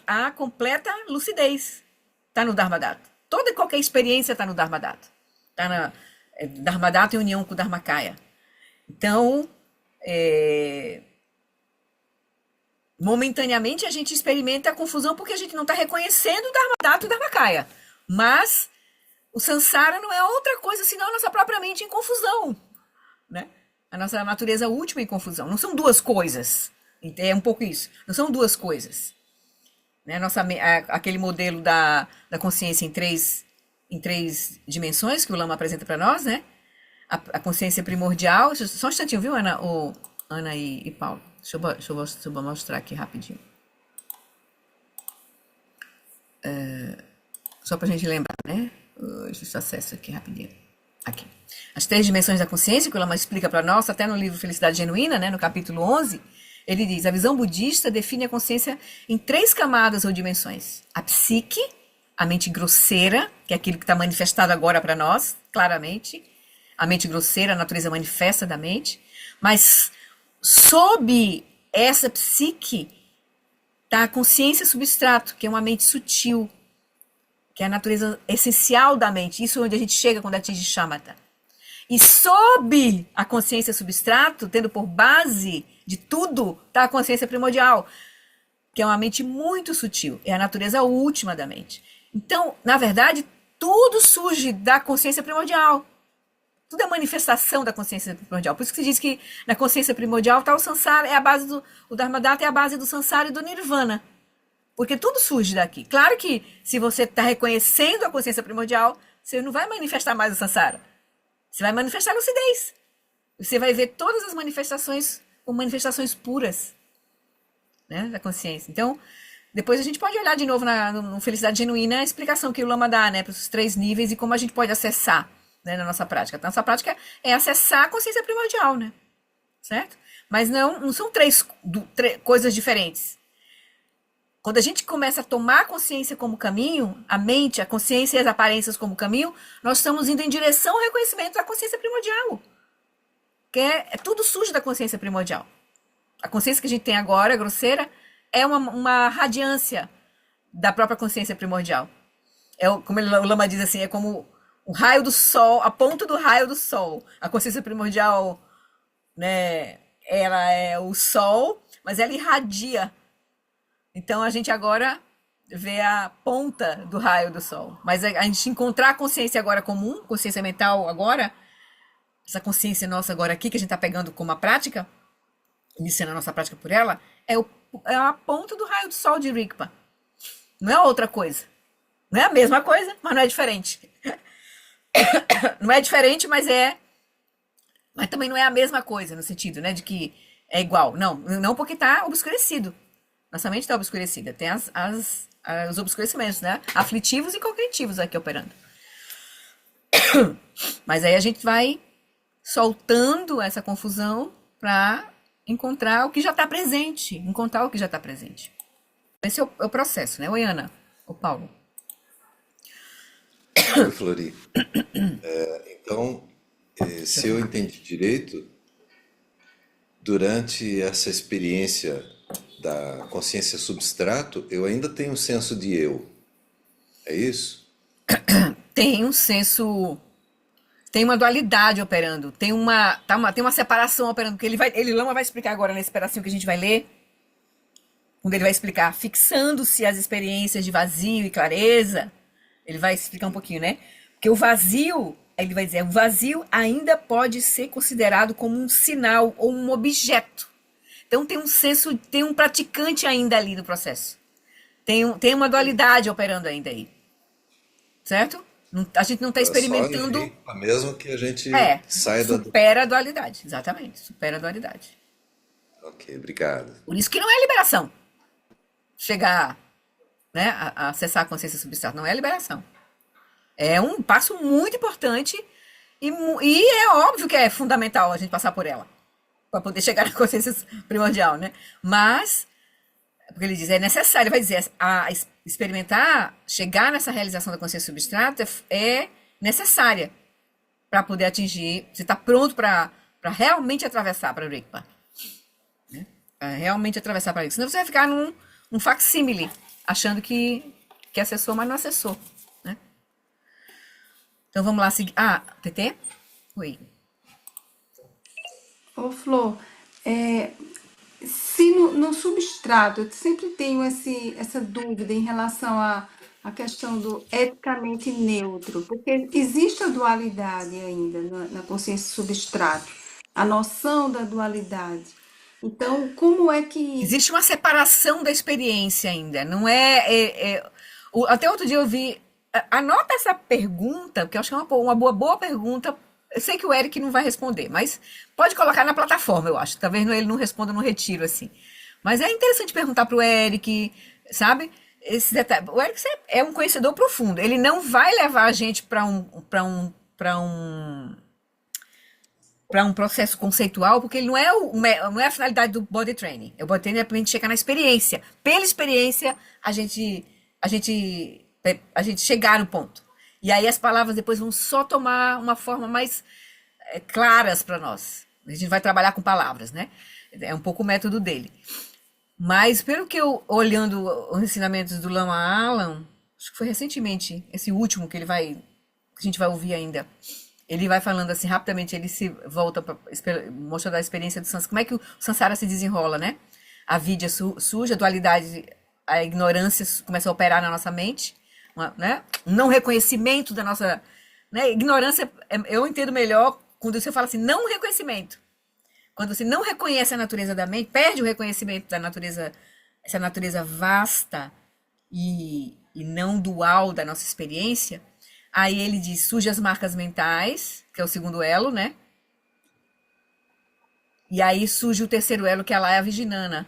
a completa lucidez. Está no Dharmadato. Toda e qualquer experiência está no Dharmadato. Está na Dharmadato em união com o Dharmakaya. Então, momentaneamente a gente experimenta a confusão porque a gente não está reconhecendo o Dharmadato e o Dharmakaya. Mas o Sansara não é outra coisa senão a nossa própria mente em confusão, né? A nossa natureza última em confusão. Não são duas coisas. É um pouco isso. Não são duas coisas. Né? Aquele modelo da consciência em três dimensões que o Lama apresenta para nós, né? A consciência primordial. Só um instantinho, viu, Ana? Ana e Paulo. Deixa eu mostrar aqui rapidinho. Só para a gente lembrar, né? Deixa eu acesso aqui rapidinho. Aqui. As três dimensões da consciência, que o Lama explica para nós, até no livro Felicidade Genuína, né? No capítulo 11, ele diz: a visão budista define a consciência em três camadas ou dimensões. A psique, a mente grosseira, que é aquilo que está manifestado agora para nós, claramente. A mente grosseira, a natureza manifesta da mente. Mas sob essa psique está a consciência substrato, que é uma mente sutil, que é a natureza essencial da mente. Isso é onde a gente chega quando atinge Shamatha. E sob a consciência substrato, tendo por base de tudo, está a consciência primordial, que é uma mente muito sutil. É a natureza última da mente. Então, na verdade, tudo surge da consciência primordial. Tudo é manifestação da consciência primordial. Por isso que se diz que na consciência primordial está o Sansara, é a base o Dharmadata é a base do Sansara e do Nirvana. Porque tudo surge daqui. Claro que se você está reconhecendo a consciência primordial, você não vai manifestar mais o Sansara. Você vai manifestar a lucidez. Você vai ver todas as manifestações como manifestações puras, né, da consciência. Então, depois a gente pode olhar de novo no Felicidade Genuína a explicação que o Lama dá, né, para os três níveis e como a gente pode acessar, né, na nossa prática. Então, nossa prática é acessar a consciência primordial, né? Certo? Mas não são três coisas diferentes. Quando a gente começa a tomar a consciência como caminho, a mente, a consciência e as aparências como caminho, nós estamos indo em direção ao reconhecimento da consciência primordial. Que tudo surge da consciência primordial. A consciência que a gente tem agora, grosseira, é uma radiância da própria consciência primordial. Como o Lama diz assim, é como o raio do sol, a ponta do raio do sol. A consciência primordial, né, ela é o sol, mas ela irradia. Então, a gente agora vê a ponta do raio do sol. Mas a gente encontrar a consciência agora comum, consciência mental agora, essa consciência nossa agora aqui, que a gente está pegando como uma prática, iniciando a nossa prática por ela, é a ponta do raio do sol de Rigpa. Não é outra coisa. Não é a mesma coisa, mas não é diferente. Não é diferente, mas também não é a mesma coisa, no sentido, né, de que é igual. Não, não porque está obscurecido. Nossa mente está obscurecida. Tem os obscurecimentos, né? Aflitivos e cognitivos aqui operando. Mas aí a gente vai soltando essa confusão para encontrar o que já está presente. Encontrar o que já está presente. Esse é o processo, né? Oi, Ana. O Paulo. Oi, Flori. Então, se eu entendi direito, durante essa experiência da consciência substrato, eu ainda tenho um senso de eu. É isso? Tem um senso. Tem uma dualidade operando. Tem uma separação operando. Porque Lama vai explicar agora nesse pedacinho que a gente vai ler. Quando ele vai explicar, fixando-se as experiências de vazio e clareza. Ele vai explicar um pouquinho, né? Porque o vazio, ele vai dizer, o vazio ainda pode ser considerado como um sinal ou um objeto. Então tem um senso, tem um praticante ainda ali no processo. Tem uma dualidade operando ainda aí. Certo? A gente não está experimentando. Só mesmo que a gente saia da. Supera a dualidade, exatamente. Supera a dualidade. Ok, obrigado. Por isso que não é liberação. Chegar, né, a acessar a consciência substrata não é liberação. É um passo muito importante e é óbvio que é fundamental a gente passar por ela para poder chegar na consciência primordial, né? Mas, porque ele diz, é necessário, ele vai dizer, experimentar, chegar nessa realização da consciência substrata é necessária para poder atingir, você está pronto para realmente atravessar para o Rigpa. Né? Realmente atravessar para o Rigpa. Senão você vai ficar num facsímile, achando que acessou, mas não acessou. Né? Então vamos lá seguir. TT? Oi. Ô, Flor, se no substrato, eu sempre tenho essa dúvida em relação à questão do eticamente neutro, porque existe a dualidade ainda na consciência substrato, a noção da dualidade. Então, como é que... Existe uma separação da experiência ainda, não até outro dia eu vi... Anota essa pergunta, porque eu acho que é uma boa pergunta. Eu sei que o Eric não vai responder, mas pode colocar na plataforma, eu acho. Talvez ele não responda no retiro, assim. Mas é interessante perguntar para o Eric, sabe? Esse detalhe. O Eric é um conhecedor profundo. Ele não vai levar a gente para um processo conceitual, porque ele não é a finalidade do body training. O body training é para a gente chegar na experiência. Pela experiência, a gente chegar no ponto. E aí as palavras depois vão só tomar uma forma mais claras para nós. A gente vai trabalhar com palavras, né? É um pouco o método dele. Mas pelo que eu, olhando os ensinamentos do Lama Alam, acho que foi recentemente, esse último que a gente vai ouvir ainda, ele vai falando assim, rapidamente, ele se volta para mostrar a experiência do Sansara, como é que o Sansara se desenrola, né? A vidya suja, a dualidade, a ignorância começa a operar na nossa mente, né? Um não reconhecimento da nossa... Né? Ignorância, eu entendo melhor quando você fala assim, não reconhecimento. Quando você não reconhece a natureza da mente, perde o reconhecimento da natureza, essa natureza vasta e não dual da nossa experiência, aí ele diz, surge as marcas mentais, que é o segundo elo, né? E aí surge o terceiro elo, que é a Laya Vijnana.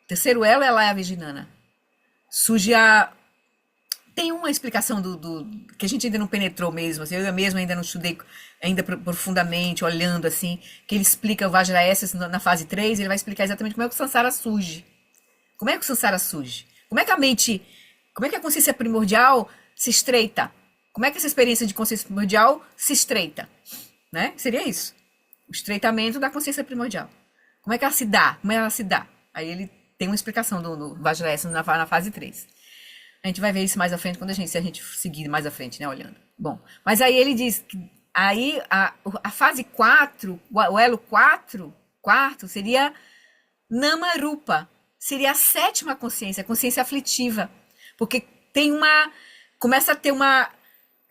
O terceiro elo é a Laya Vijnana. Surge Tem uma explicação que a gente ainda não penetrou mesmo, assim, eu mesmo ainda não estudei ainda profundamente, olhando assim, que ele explica o Vajrayana na fase 3, ele vai explicar exatamente como é que o Sansara surge. Como é que o Sansara surge? Como é que a consciência primordial se estreita? Como é que essa experiência de consciência primordial se estreita? Né? Seria isso. O estreitamento da consciência primordial. Como é que ela se dá? Como ela se dá? Aí ele tem uma explicação do Vajrayana na fase 3. A gente vai ver isso mais à frente, se a gente seguir mais à frente, né, olhando. Bom, mas aí ele diz que aí a fase 4, o elo 4, quarto, seria Namarupa. Seria a sétima consciência, a consciência aflitiva. Porque começa a ter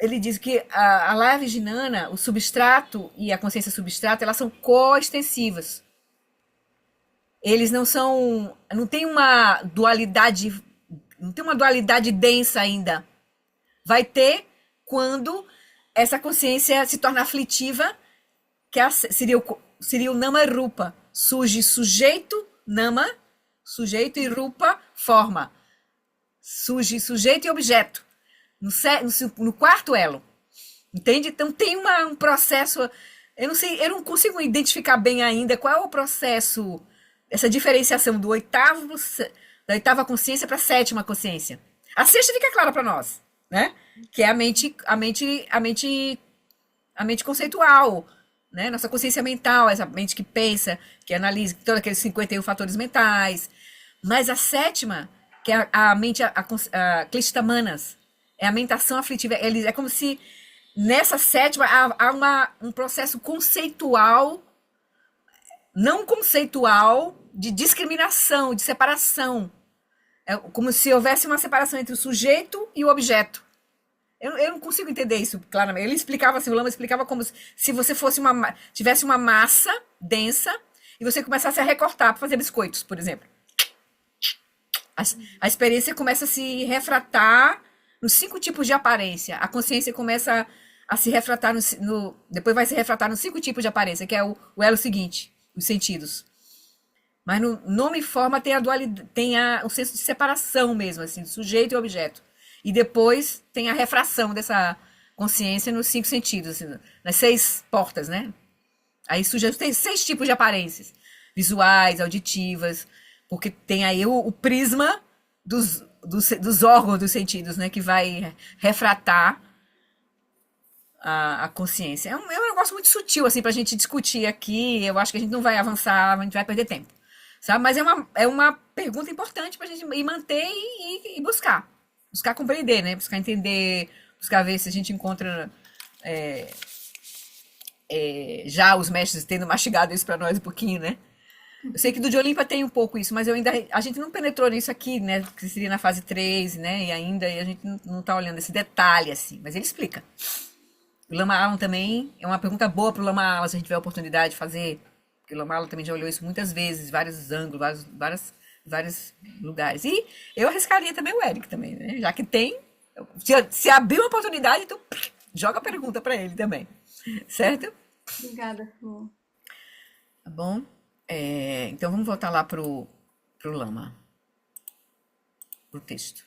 ele diz que a Laya Vijnana, o substrato e a consciência substrata, elas são coextensivas. Eles não tem uma dualidade não tem uma dualidade densa ainda. Vai ter quando essa consciência se torna aflitiva, que seria o nama rupa. Surge sujeito, nama, sujeito, e rupa, forma. Surge sujeito e objeto. No quarto elo. Entende? Então tem um processo. Eu não sei, eu não consigo identificar bem ainda qual é o processo, essa diferenciação da oitava consciência para a sétima consciência. A sexta fica clara para nós, né? Que é a mente conceitual, né? Nossa consciência mental, essa mente que pensa, que analisa todos aqueles 51 fatores mentais. Mas a sétima, que é a mente, a Klishta Manas, é a mentação aflitiva. É como se nessa sétima há um processo conceitual, não conceitual, de discriminação, de separação. É como se houvesse uma separação entre o sujeito e o objeto. Eu não consigo entender isso claramente. Ele explicava assim, o Lama explicava como se você tivesse uma massa densa e você começasse a recortar para fazer biscoitos, por exemplo. A experiência começa a se refratar nos 5 tipos de aparência. A consciência começa a se refratar depois vai se refratar nos 5 tipos de aparência, que é o elo seguinte, os sentidos. Mas no nome e forma tem a dualidade, tem o senso de separação mesmo, assim, de sujeito e objeto. E depois tem a refração dessa consciência nos 5 sentidos, assim, nas 6 portas, né? Aí tem 6 tipos de aparências, visuais, auditivas, porque tem aí o prisma dos órgãos dos sentidos, né? Que vai refratar a consciência. É um negócio muito sutil, assim, pra gente discutir aqui. Eu acho que a gente não vai avançar, a gente vai perder tempo. Sabe? Mas é uma pergunta importante pra gente ir manter e buscar. Buscar compreender, né? Buscar entender, buscar ver se a gente encontra já os mestres tendo mastigado isso pra nós um pouquinho, né? Eu sei que do de Olimpa tem um pouco isso, mas a gente não penetrou nisso aqui, né? Que seria na fase 3, né? E a gente não tá olhando esse detalhe, assim. Mas ele explica. O Lama Alam também é uma pergunta boa pro Lama Alam, se a gente tiver a oportunidade de fazer. Porque o Lama Alam também já olhou isso muitas vezes, vários ângulos, vários lugares. E eu arriscaria também o Eric também, né? Já que tem, se abrir uma oportunidade, então joga a pergunta para ele também. Certo? Obrigada, Flor. Tá bom? Então vamos voltar lá pro Lama. Pro texto.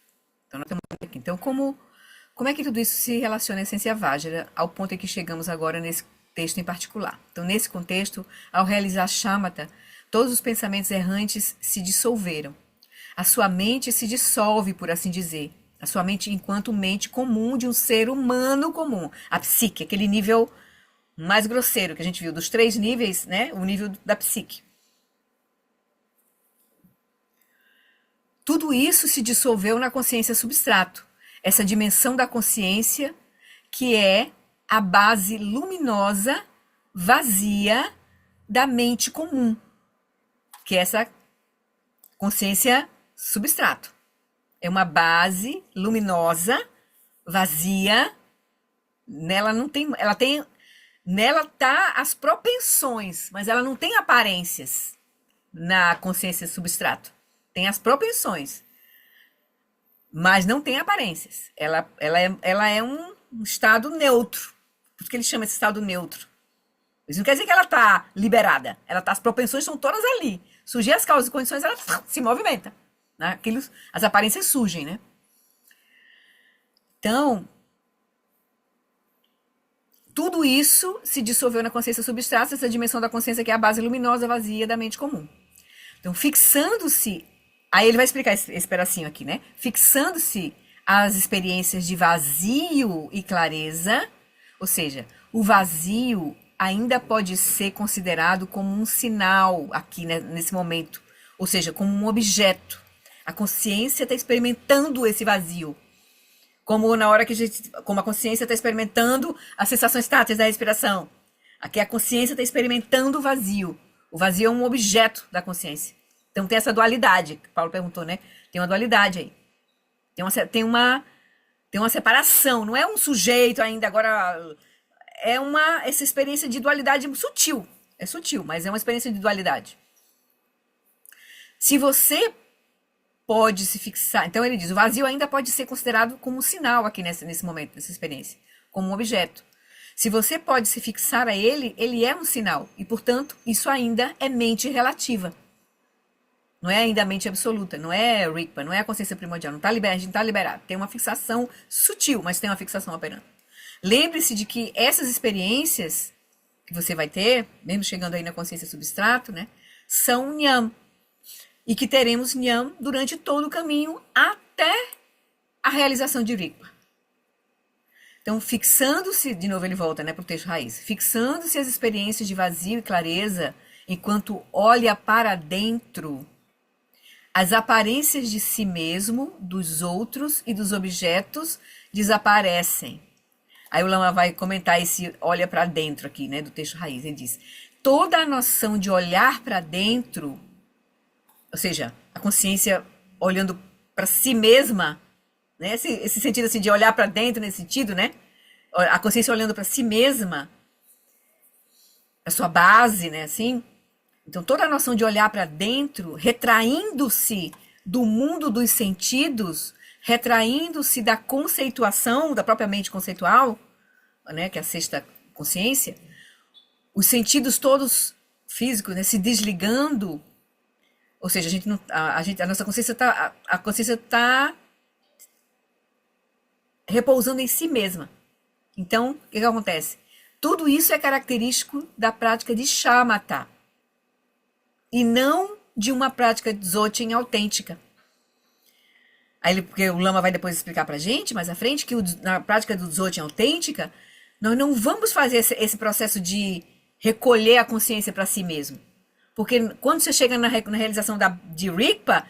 Então nós estamos aqui. Então como é que tudo isso se relaciona à essência Vajra ao ponto em que chegamos agora nesse texto em particular? Então, nesse contexto, ao realizar Shamatha, todos os pensamentos errantes se dissolveram. A sua mente se dissolve, por assim dizer. A sua mente enquanto mente comum de um ser humano comum. A psique, aquele nível mais grosseiro que a gente viu, dos 3 níveis, né? O nível da psique. Tudo isso se dissolveu na consciência substrato. Essa dimensão da consciência que é a base luminosa, vazia da mente comum, que é essa consciência substrato. É uma base luminosa, vazia, nela tá as propensões, mas ela não tem aparências na consciência substrato. Tem as propensões, mas não tem aparências. Ela é um estado neutro. Por isso que ele chama esse estado neutro. Isso não quer dizer que ela está liberada. As propensões estão todas ali. Surgir as causas e condições, ela se movimenta. Né? As aparências surgem, né? Então, tudo isso se dissolveu na consciência substrata, essa dimensão da consciência que é a base luminosa, vazia da mente comum. Então, fixando-se. Aí ele vai explicar esse pedacinho aqui, né? Fixando-se as experiências de vazio e clareza, ou seja, o vazio ainda pode ser considerado como um sinal aqui, né, nesse momento, ou seja, como um objeto. A consciência está experimentando esse vazio, como na hora que como a consciência está experimentando as sensações táteis da respiração. Aqui a consciência está experimentando o vazio. O vazio é um objeto da consciência. Então tem essa dualidade, que Paulo perguntou, né? Tem uma dualidade aí. Tem uma separação, não é um sujeito ainda, agora é essa experiência de dualidade sutil. É sutil, mas é uma experiência de dualidade. Se você pode se fixar. Então ele diz, o vazio ainda pode ser considerado como um sinal aqui nesse momento, nessa experiência, como um objeto. Se você pode se fixar a ele, ele é um sinal. E, portanto, isso ainda é mente relativa. Não é ainda a mente absoluta, não é Rigpa, não é a consciência primordial, não tá liberado, a gente não está liberado. Tem uma fixação sutil, mas tem uma fixação operando. Lembre-se de que essas experiências que você vai ter, mesmo chegando aí na consciência substrato, né, são Nyam. E que teremos Nyam durante todo o caminho até a realização de Rigpa. Então, fixando-se, de novo ele volta, né, para o texto raiz, fixando-se as experiências de vazio e clareza, enquanto olha para dentro, as aparências de si mesmo, dos outros e dos objetos desaparecem. Aí o Lama vai comentar esse olha para dentro aqui, né, do texto raiz. Ele diz, toda a noção de olhar para dentro, ou seja, a consciência olhando para si mesma, né, esse sentido assim de olhar para dentro nesse sentido, né, a consciência olhando para si mesma, a sua base, né, assim. Então, toda a noção de olhar para dentro, retraindo-se do mundo dos sentidos, retraindo-se da conceituação, da própria mente conceitual, né, que é a sexta consciência, os sentidos todos físicos, né, se desligando, ou seja, a nossa consciência está repousando em si mesma. Então, o que acontece? Tudo isso é característico da prática de shamatha, e não de uma prática dzogchen autêntica. Aí, porque o Lama vai depois explicar pra gente, mais à frente, que na prática do dzogchen autêntica, nós não vamos fazer esse processo de recolher a consciência para si mesmo. Porque quando você chega na realização de Rigpa,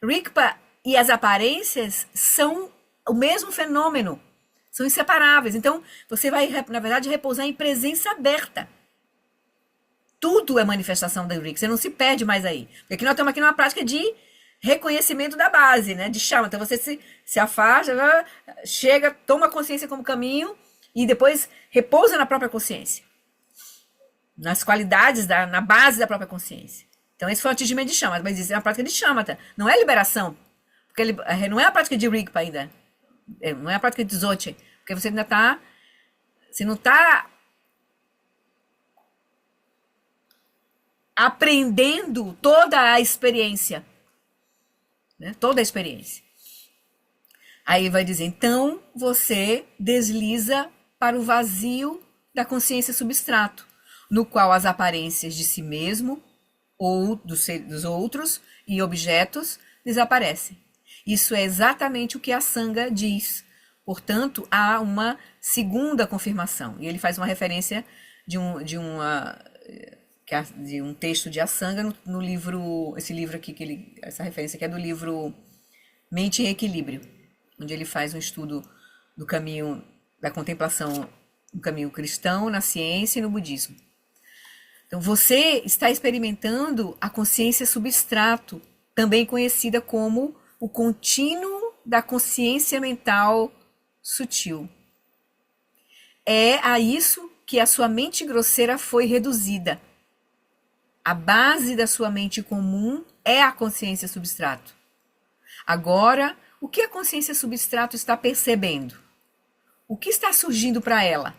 Rigpa e as aparências são o mesmo fenômeno, são inseparáveis. Então, você vai, na verdade, repousar em presença aberta. Tudo é manifestação da Rigpa, você não se perde mais aí. Porque aqui nós estamos aqui numa prática de reconhecimento da base, né, de chama. Então você se afasta, chega, toma a consciência como caminho e depois repousa na própria consciência, nas qualidades, na base da própria consciência. Então esse foi o atingimento de chama, mas isso é uma prática de chamata, não é liberação, porque não é a prática de Rigpa ainda, não é a prática de Dzogchen, porque você ainda está, você não está aprendendo toda a experiência, né? Toda a experiência. Aí vai dizer, então você desliza para o vazio da consciência substrato, no qual as aparências de si mesmo ou dos outros e objetos desaparecem. Isso é exatamente o que a Sangha diz. Portanto, há uma segunda confirmação. E ele faz uma referência de um texto de Asanga no livro, esse livro aqui, essa referência aqui é do livro Mente em Equilíbrio, onde ele faz um estudo do caminho da contemplação, no caminho cristão, na ciência e no budismo. Então, você está experimentando a consciência substrato, também conhecida como o contínuo da consciência mental sutil. É a isso que a sua mente grosseira foi reduzida. A base da sua mente comum é a consciência substrato. Agora, o que a consciência substrato está percebendo? O que está surgindo para ela?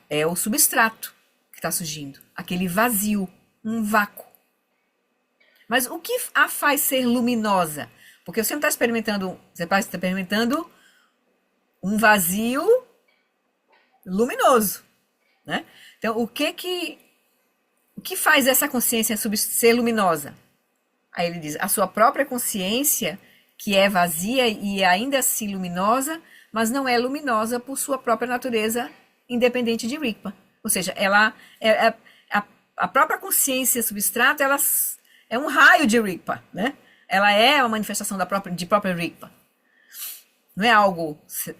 É o substrato que está surgindo, aquele vazio, um vácuo. Mas o que a faz ser luminosa? Porque você não está experimentando, você está experimentando um vazio luminoso, né? Então, o que faz essa consciência ser luminosa? Aí ele diz, a sua própria consciência, que é vazia e ainda assim luminosa, mas não é luminosa por sua própria natureza independente de Rigpa. Ou seja, ela a própria consciência substrato, ela é um raio de Rigpa, né? Ela é uma manifestação de própria Rigpa. Não é algo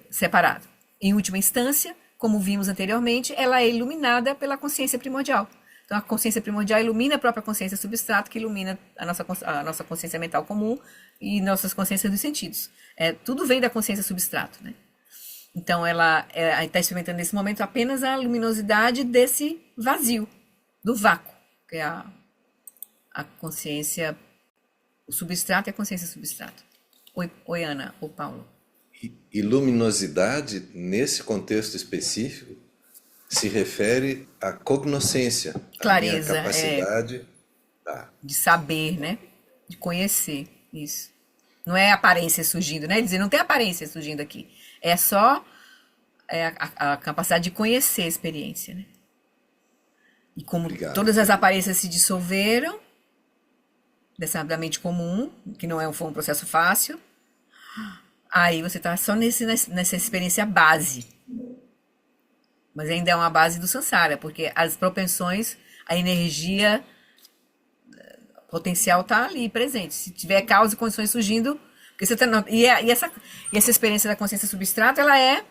separado. Em última instância, como vimos anteriormente, ela é iluminada pela consciência primordial. Então, a consciência primordial ilumina a própria consciência substrato, que ilumina a nossa consciência mental comum e nossas consciências dos sentidos. Tudo vem da consciência substrato, né? Então, ela está experimentando nesse momento apenas a luminosidade desse vazio, do vácuo, que é a consciência O substrato é a consciência substrato. Oi, Ana, ou Paulo. E luminosidade, nesse contexto específico, se refere à cognoscência, à minha Clareza, capacidade. Tá. de saber, né? De conhecer, isso. Não é aparência surgindo, né? Dizer, não tem aparência surgindo aqui. É só a capacidade de conhecer a experiência, né? E como Obrigado. todas as aparências se dissolveram, da mente comum, que não foi um processo fácil, aí você está só nessa experiência base. Mas ainda é uma base do samsara, porque as propensões, a energia potencial está ali presente. Se tiver causa e condições surgindo, porque você tá, e essa experiência da consciência substrata, ela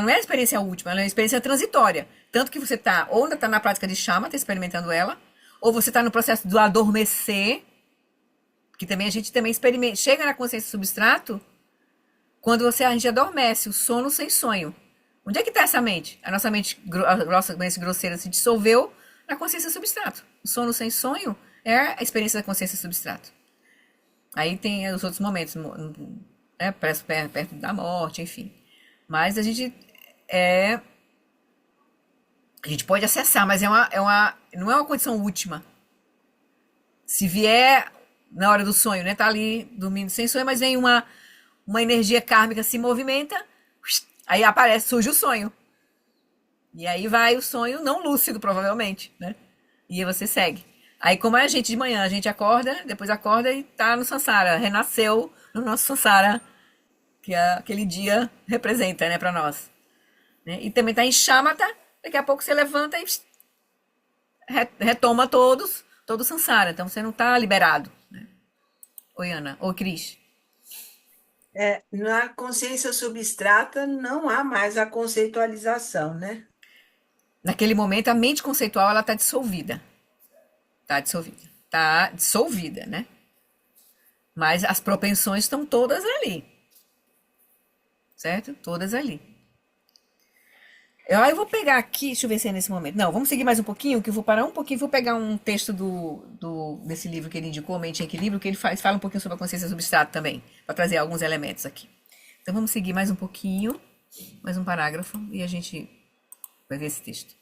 não é a experiência última, ela é uma experiência transitória. Tanto que você está, ou está na prática de chama, está experimentando ela, ou você está no processo do adormecer, que também a gente também experimenta, chega na consciência substrato quando a gente adormece, o sono sem sonho. Onde é que está essa mente? A nossa mente, grosseira se dissolveu na consciência substrato. O sono sem sonho é a experiência da consciência substrato. Aí tem os outros momentos, né, perto da morte, enfim. Mas a gente pode acessar, mas não é uma condição última. Se vier na hora do sonho, né, tá ali dormindo sem sonho, mas vem uma energia kármica, se movimenta, aí surge o sonho. E aí vai o sonho não lúcido, provavelmente, né? E aí você segue. Aí como é a gente de manhã, a gente acorda, depois acorda e tá no samsara, renasceu no nosso samsara, que aquele dia representa, né, para nós. Né? E também tá em shamatha, daqui a pouco você levanta e retoma todo o samsara, então você não tá liberado. Né? Oi, Ana. Oi, Cris. Na consciência substrata não há mais a conceitualização, né? Naquele momento, a mente conceitual, ela tá dissolvida. Tá dissolvida, né? Mas as propensões estão todas ali. Certo? Todas ali. Eu vou pegar aqui, deixa eu ver se é nesse momento. Não, vamos seguir mais um pouquinho, que eu vou parar um pouquinho, vou pegar um texto desse livro que ele indicou, Mente em Equilíbrio, que ele fala um pouquinho sobre a consciência substrata também, para trazer alguns elementos aqui. Então vamos seguir mais um pouquinho, mais um parágrafo, e a gente vai ver esse texto.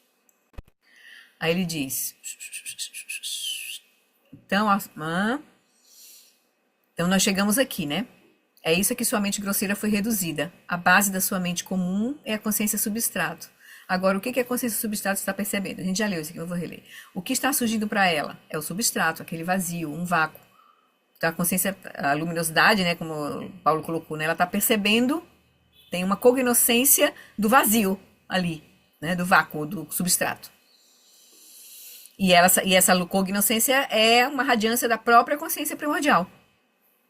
Aí ele diz... Então nós chegamos aqui, né? É isso que sua mente grosseira foi reduzida. A base da sua mente comum é a consciência substrato. Agora, o que a consciência substrato está percebendo? A gente já leu isso aqui, eu vou reler. O que está surgindo para ela? É o substrato, aquele vazio, um vácuo. Então, a consciência, a luminosidade, né, como o Paulo colocou, né, ela está percebendo, tem uma cognoscência do vazio ali, né, do vácuo, do substrato. E essa cognoscência é uma radiância da própria consciência primordial.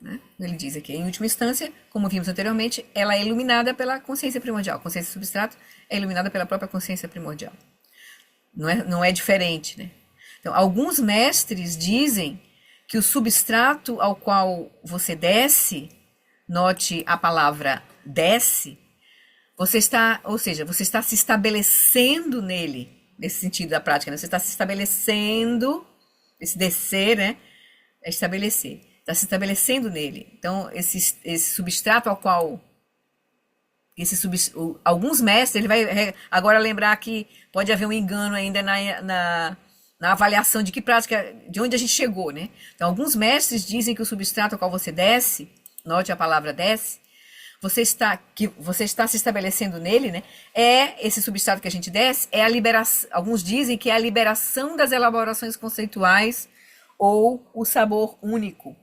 Né? Ele diz aqui, em última instância, como vimos anteriormente, ela é iluminada pela consciência primordial. A consciência substrato é iluminada pela própria consciência primordial. Não é diferente. Né? Então, alguns mestres dizem que o substrato ao qual você desce, note a palavra desce, você está se estabelecendo nele, nesse sentido da prática, né? Você está se estabelecendo, esse descer, né? É estabelecer. Está se estabelecendo nele. Então, esse substrato ao qual... alguns mestres, ele vai agora lembrar que pode haver um engano ainda na avaliação de que prática, de onde a gente chegou, né? Então, alguns mestres dizem que o substrato ao qual você desce, note a palavra desce, você está se estabelecendo nele, né? Esse substrato que a gente desce, é a liberação, alguns dizem que é a liberação das elaborações conceituais ou o sabor único.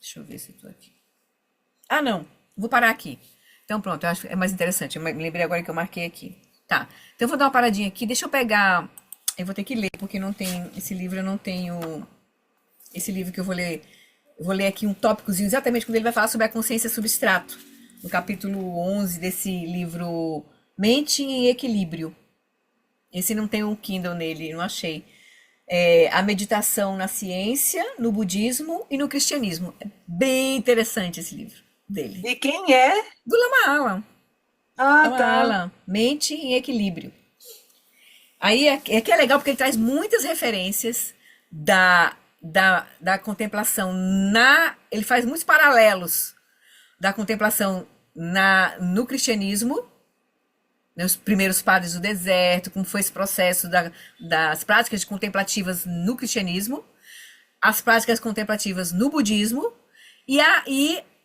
Deixa eu ver se estou aqui. Ah, não. Vou parar aqui. Então, pronto. Eu acho que é mais interessante. Eu me lembrei agora que eu marquei aqui. Tá. Então, eu vou dar uma paradinha aqui. Deixa eu pegar... Eu vou ter que ler, porque não tem... Esse livro eu não tenho... Esse livro que eu vou ler... Eu vou ler aqui um tópicozinho, exatamente quando ele vai falar sobre a consciência substrato. No capítulo 11 desse livro Mente em Equilíbrio. Esse não tem um Kindle nele, não achei. A meditação na ciência, no budismo e no cristianismo. É bem interessante esse livro dele. E quem é? Do Lama Alam. Ah, Lama tá. Alam, Mente em Equilíbrio. Aí é que é legal porque ele traz muitas referências da contemplação ele faz muitos paralelos da contemplação no cristianismo, né, os primeiros padres do deserto, como foi esse processo das práticas contemplativas no cristianismo, as práticas contemplativas no budismo e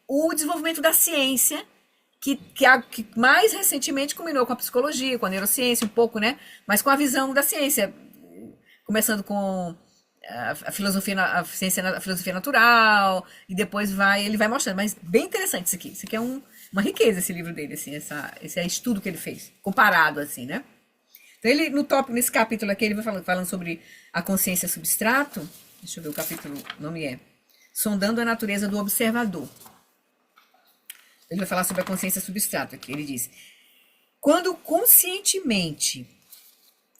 o desenvolvimento da ciência, que mais recentemente combinou com a psicologia, com a neurociência, um pouco, né? Mas com a visão da ciência, começando com a filosofia, a filosofia natural, e depois ele vai mostrando. Mas bem interessante isso aqui. Isso aqui é uma riqueza, esse livro dele, assim, esse estudo que ele fez, comparado, assim, né? Então, nesse capítulo aqui, ele vai falando sobre a consciência substrato. Deixa eu ver o capítulo, o nome é Sondando a Natureza do Observador. Ele vai falar sobre a consciência substrato aqui. Ele diz: quando conscientemente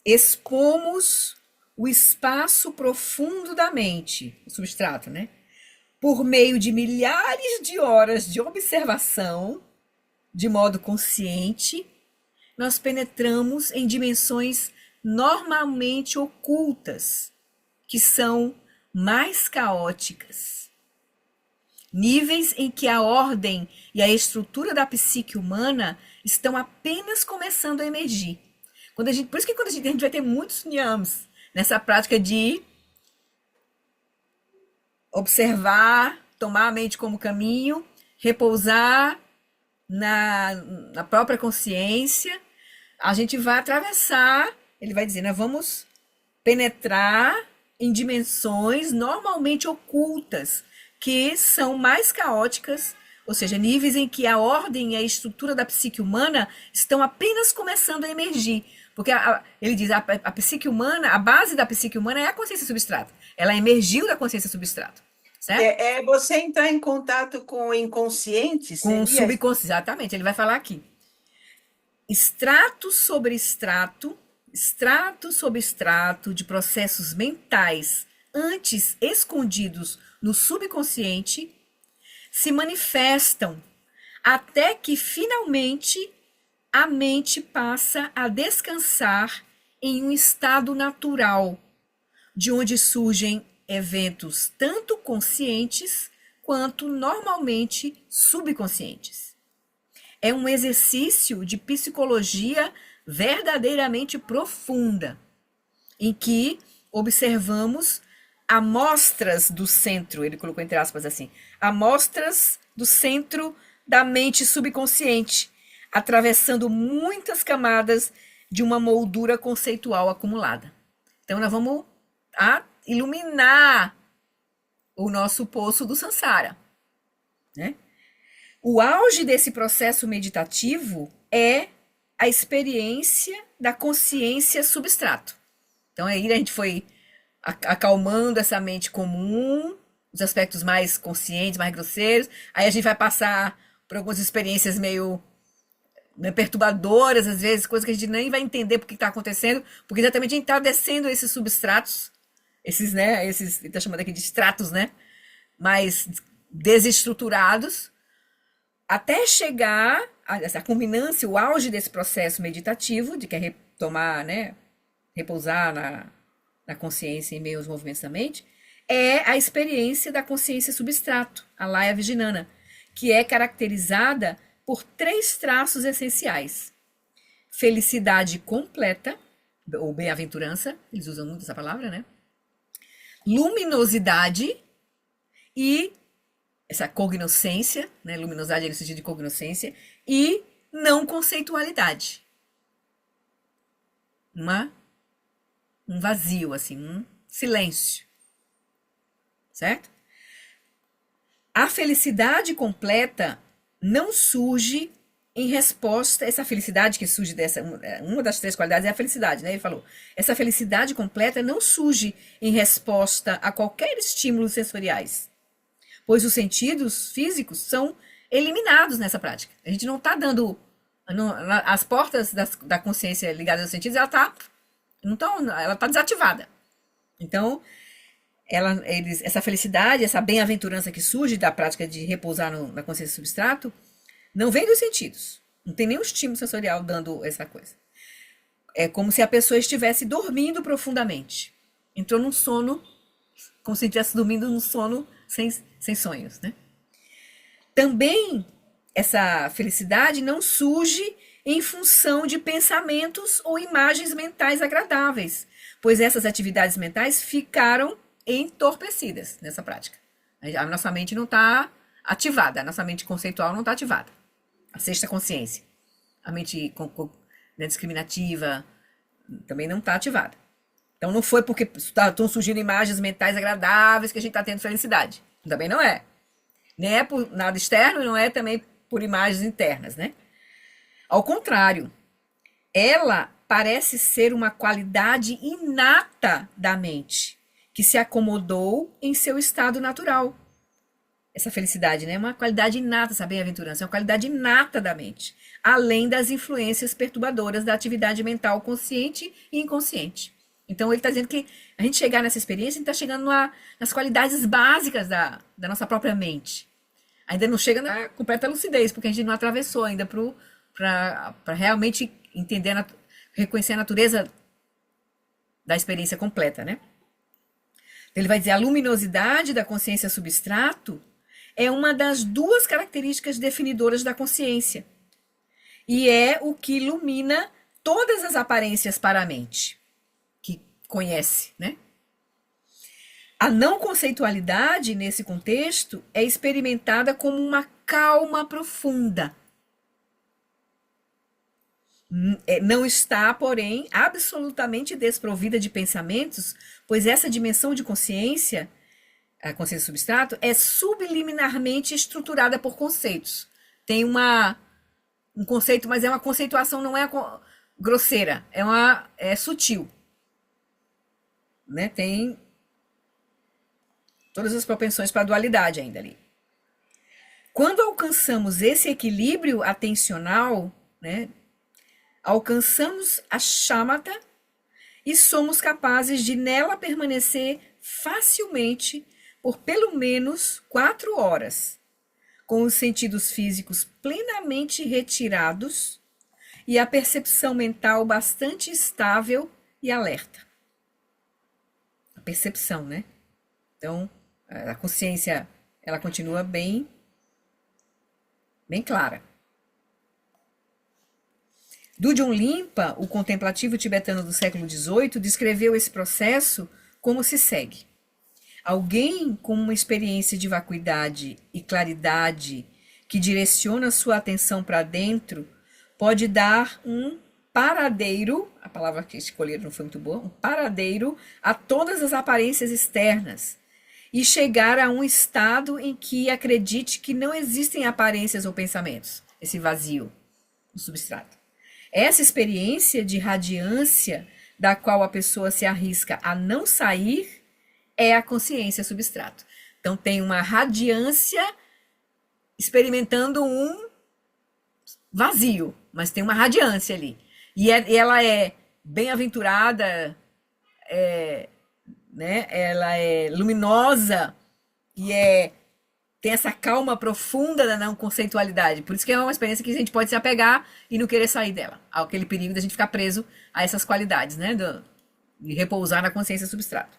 expomos o espaço profundo da mente, o substrato, né? Por meio de milhares de horas de observação, de modo consciente, nós penetramos em dimensões normalmente ocultas, que são mais caóticas. Níveis em que a ordem e a estrutura da psique humana estão apenas começando a emergir. Por isso que quando a gente vai ter muitos nyams nessa prática de observar, tomar a mente como caminho, repousar na própria consciência, a gente vai atravessar, ele vai dizer, nós vamos penetrar em dimensões normalmente ocultas, que são mais caóticas, ou seja, níveis em que a ordem e a estrutura da psique humana estão apenas começando a emergir. Porque ele diz, a psique humana, a base da psique humana é a consciência substrato. Ela emergiu da consciência substrato. Certo? É você entrar em contato com o inconsciente? Com o subconsciente, exatamente. Ele vai falar aqui. Estrato sobre estrato de processos mentais antes escondidos no subconsciente se manifestam até que finalmente a mente passa a descansar em um estado natural, de onde surgem eventos tanto conscientes quanto normalmente subconscientes. É um exercício de psicologia verdadeiramente profunda, em que observamos amostras do centro, ele colocou entre aspas assim, amostras do centro da mente subconsciente, atravessando muitas camadas de uma moldura conceitual acumulada. Então, nós vamos iluminar o nosso poço do Sansara, né? O auge desse processo meditativo é a experiência da consciência substrato. Então, aí a gente foi acalmando essa mente comum, os aspectos mais conscientes, mais grosseiros. Aí a gente vai passar por algumas experiências meio perturbadoras, às vezes, coisas que a gente nem vai entender porque está acontecendo, porque exatamente a gente está descendo esses substratos, esses, né, ele está chamando aqui de estratos, né, mais desestruturados, até chegar a culminância, o auge desse processo meditativo, de que é retomar, né, repousar na consciência em meio aos movimentos da mente, é a experiência da consciência substrato, a Laya Vijnana, que é caracterizada por 3 traços essenciais: felicidade completa, ou bem-aventurança, eles usam muito essa palavra, né? Luminosidade e essa cognoscência, né? Luminosidade é no sentido de cognoscência, e não conceitualidade. Um vazio, assim, um silêncio. Certo? A felicidade completa não surge em resposta, essa felicidade que surge uma das 3 qualidades é a felicidade, né? Ele falou, essa felicidade completa não surge em resposta a qualquer estímulo sensoriais, pois os sentidos físicos são eliminados nessa prática. A gente não está dando, as portas da consciência ligadas aos sentidos, ela está desativada. Então, essa felicidade, essa bem-aventurança que surge da prática de repousar na consciência substrato, não vem dos sentidos. Não tem nenhum estímulo sensorial dando essa coisa. É como se a pessoa estivesse dormindo profundamente. Entrou num sono, como se estivesse dormindo num sono sem sonhos, né? Também essa felicidade não surge em função de pensamentos ou imagens mentais agradáveis, pois essas atividades mentais ficaram entorpecidas nessa prática. A nossa mente não está ativada, a nossa mente conceitual não está ativada. A sexta consciência, a mente né, discriminativa, também não está ativada. Então não foi porque estão surgindo imagens mentais agradáveis que a gente está tendo felicidade. Também não é. Nem é por nada externo e não é também por imagens internas, né? Ao contrário, ela parece ser uma qualidade inata da mente, que se acomodou em seu estado natural. Essa felicidade, né? É uma qualidade inata, essa bem-aventurança, é uma qualidade inata da mente, além das influências perturbadoras da atividade mental consciente e inconsciente. Então, ele está dizendo que a gente chegar nessa experiência, a gente está chegando nas qualidades básicas da nossa própria mente. Ainda não chega na completa lucidez, porque a gente não atravessou ainda para realmente entender, reconhecer a natureza da experiência completa, né? Ele vai dizer, a luminosidade da consciência substrato é uma das duas características definidoras da consciência. E é o que ilumina todas as aparências para a mente, que conhece, né? A não conceitualidade, nesse contexto, é experimentada como uma calma profunda. Não está, porém, absolutamente desprovida de pensamentos, pois essa dimensão de consciência, a consciência substrato, é subliminarmente estruturada por conceitos. Tem um conceito, mas é uma conceituação, não é grosseira, é sutil. Né? Tem todas as propensões para a dualidade ainda ali. Quando alcançamos esse equilíbrio atencional, né, alcançamos a shamatha e somos capazes de nela permanecer facilmente por pelo menos 4 horas, com os sentidos físicos plenamente retirados e a percepção mental bastante estável e alerta. A percepção, né? Então, a consciência, ela continua bem clara. Dudjom Limpa, o contemplativo tibetano do século XVIII, descreveu esse processo como se segue. Alguém com uma experiência de vacuidade e claridade que direciona sua atenção para dentro pode dar um paradeiro, a palavra que escolheram não foi muito boa, um paradeiro a todas as aparências externas e chegar a um estado em que acredite que não existem aparências ou pensamentos, esse vazio, o substrato. Essa experiência de radiância da qual a pessoa se arrisca a não sair é a consciência substrato. Então tem uma radiância experimentando um vazio, mas tem uma radiância ali. E ela é bem-aventurada, né? Ela é luminosa e tem essa calma profunda da não conceitualidade. Por isso que é uma experiência que a gente pode se apegar e não querer sair dela. Há aquele perigo da gente ficar preso a essas qualidades, né? De repousar na consciência substrato.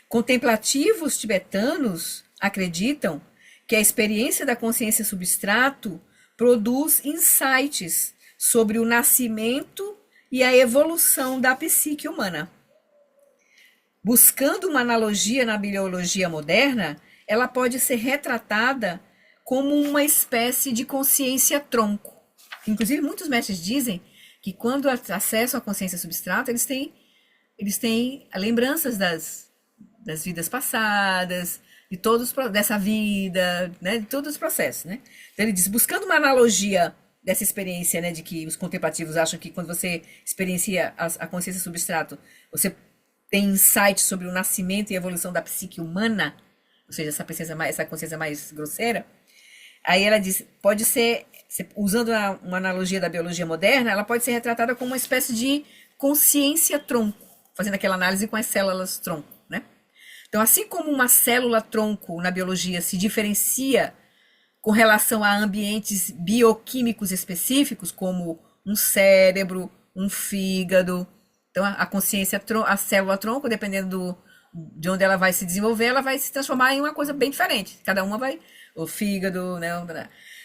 Contemplativos tibetanos acreditam que a experiência da consciência substrato produz insights sobre o nascimento e a evolução da psique humana. Buscando uma analogia na biologia moderna, ela pode ser retratada como uma espécie de consciência tronco. Inclusive, muitos mestres dizem que quando acessam a consciência substrato, eles têm lembranças das vidas passadas, dessa vida, né, de todos os processos, né? Então ele diz, buscando uma analogia dessa experiência, né, de que os contemplativos acham que quando você experiencia a consciência substrato, você tem insight sobre o nascimento e a evolução da psique humana, ou seja, essa consciência mais grosseira. Aí ela diz, pode ser, usando uma analogia da biologia moderna, ela pode ser retratada como uma espécie de consciência tronco, fazendo aquela análise com as células tronco, né? Então, assim como uma célula tronco na biologia se diferencia com relação a ambientes bioquímicos específicos, como um cérebro, um fígado. Então, a consciência, a célula tronco, dependendo de onde ela vai se desenvolver, ela vai se transformar em uma coisa bem diferente. Cada uma vai, o fígado, né?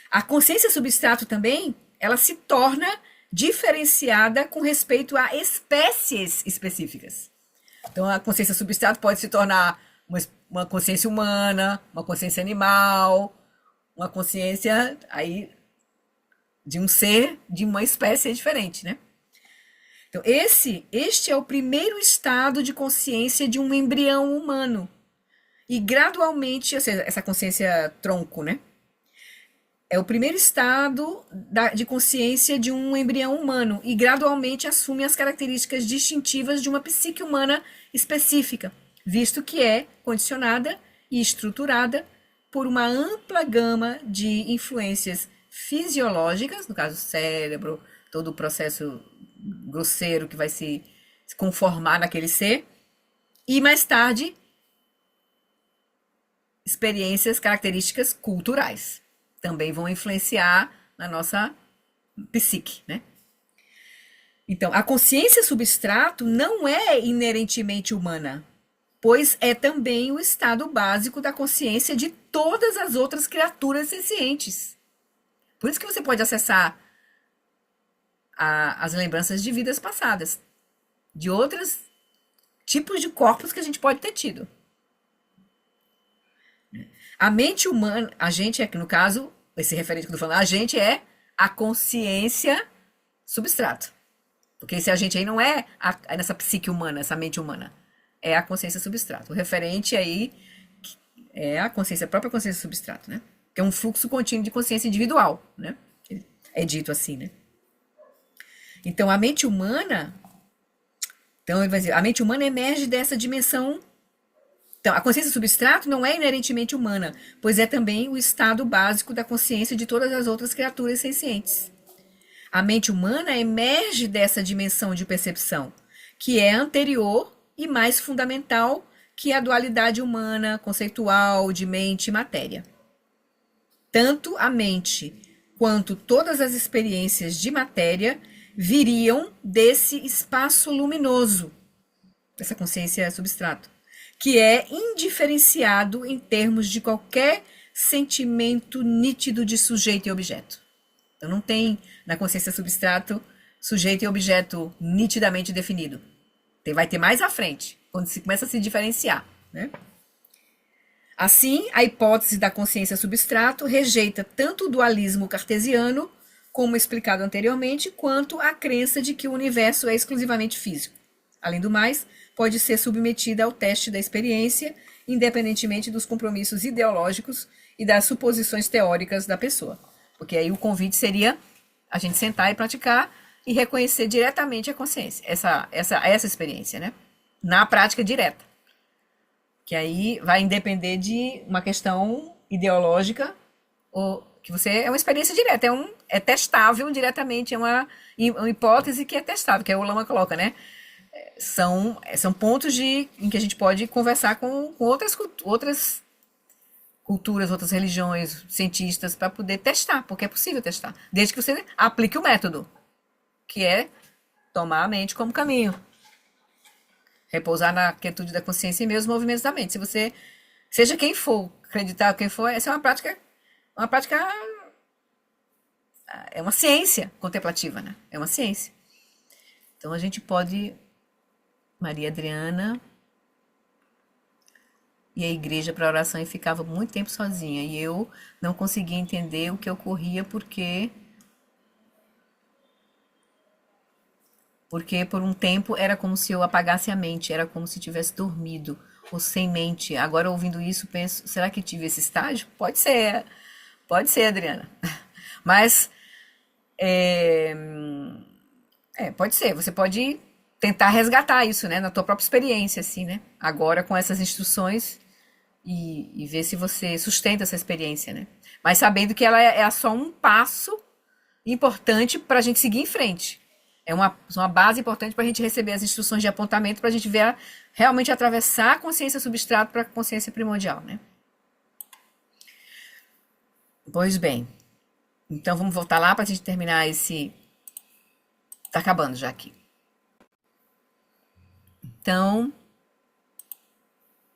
A consciência substrato também, ela se torna diferenciada com respeito a espécies específicas. Então, a consciência substrato pode se tornar uma consciência humana, uma consciência animal, uma consciência aí de um ser, de uma espécie diferente, né? Então, este é o primeiro estado de consciência de um embrião humano. E gradualmente, ou seja, essa consciência tronco, né? É o primeiro estado de consciência de um embrião humano e gradualmente assume as características distintivas de uma psique humana específica, visto que é condicionada e estruturada por uma ampla gama de influências fisiológicas, no caso cérebro, todo o processo grosseiro que vai se conformar naquele ser, e mais tarde experiências, características culturais também vão influenciar na nossa psique, né? Então, a consciência substrato não é inerentemente humana, pois é também o estado básico da consciência de todas as outras criaturas sencientes. Por isso que você pode acessar as lembranças de vidas passadas, de outros tipos de corpos que a gente pode ter tido. A mente humana, a gente é, no caso, esse referente que eu tô falando, a gente é a consciência substrato. Porque esse agente aí não é nessa psique humana, essa mente humana. É a consciência substrato. O referente aí é a própria consciência substrato, né? Que é um fluxo contínuo de consciência individual, né? É dito assim, né? Então, a mente humana... Então, ele vai dizer, a mente humana emerge dessa dimensão. Então, a consciência substrato não é inerentemente humana, pois é também o estado básico da consciência de todas as outras criaturas sencientes. A mente humana emerge dessa dimensão de percepção, que é anterior e mais fundamental que a dualidade humana, conceitual, de mente e matéria. Tanto a mente quanto todas as experiências de matéria viriam desse espaço luminoso, dessa consciência substrato, que é indiferenciado em termos de qualquer sentimento nítido de sujeito e objeto. Então não tem na consciência substrato sujeito e objeto nitidamente definido. Vai ter mais à frente, quando se começa a se diferenciar, né? Assim, a hipótese da consciência substrato rejeita tanto o dualismo cartesiano, como explicado anteriormente, quanto a crença de que o universo é exclusivamente físico. Além do mais, pode ser submetida ao teste da experiência, independentemente dos compromissos ideológicos e das suposições teóricas da pessoa. Porque aí o convite seria a gente sentar e praticar e reconhecer diretamente a consciência, essa experiência, né? Na prática direta. Que aí vai depender de uma questão ideológica, ou que você é uma experiência direta, é testável diretamente, é uma hipótese que é testável, que é o Lama coloca, né? São pontos em que a gente pode conversar com outras culturas, outras religiões, cientistas, para poder testar, porque é possível testar, desde que você aplique o método, que é tomar a mente como caminho. Repousar na quietude da consciência e meus movimentos da mente. Se você, seja quem for, acreditar quem for, essa é uma prática, é uma ciência contemplativa, né? É uma ciência. Então a gente pode, Maria Adriana e a igreja para oração e ficava muito tempo sozinha. E eu não conseguia entender o que ocorria porque por um tempo era como se eu apagasse a mente, era como se tivesse dormido, ou sem mente. Agora, ouvindo isso, penso, será que tive esse estágio? Pode ser, Adriana. Mas, pode ser, você pode tentar resgatar isso, né, na tua própria experiência, assim, né, agora com essas instruções e ver se você sustenta essa experiência, né, mas sabendo que ela é só um passo importante para a gente seguir em frente. É uma base importante para a gente receber as instruções de apontamento, para a gente ver realmente atravessar a consciência substrato para a consciência primordial, né? Pois bem, então vamos voltar lá para a gente terminar Tá acabando já aqui. Então,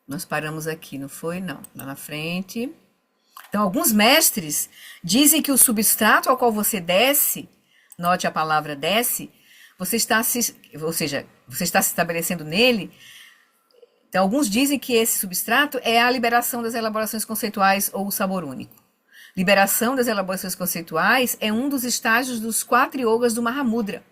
nós paramos aqui, não foi? Não, lá na frente. Então, alguns mestres dizem que o substrato ao qual você desce, note a palavra desce, ou seja, você está se estabelecendo nele. Então, alguns dizem que esse substrato é a liberação das elaborações conceituais ou o sabor único. Liberação das elaborações conceituais é um dos estágios dos 4 yogas do Mahamudra,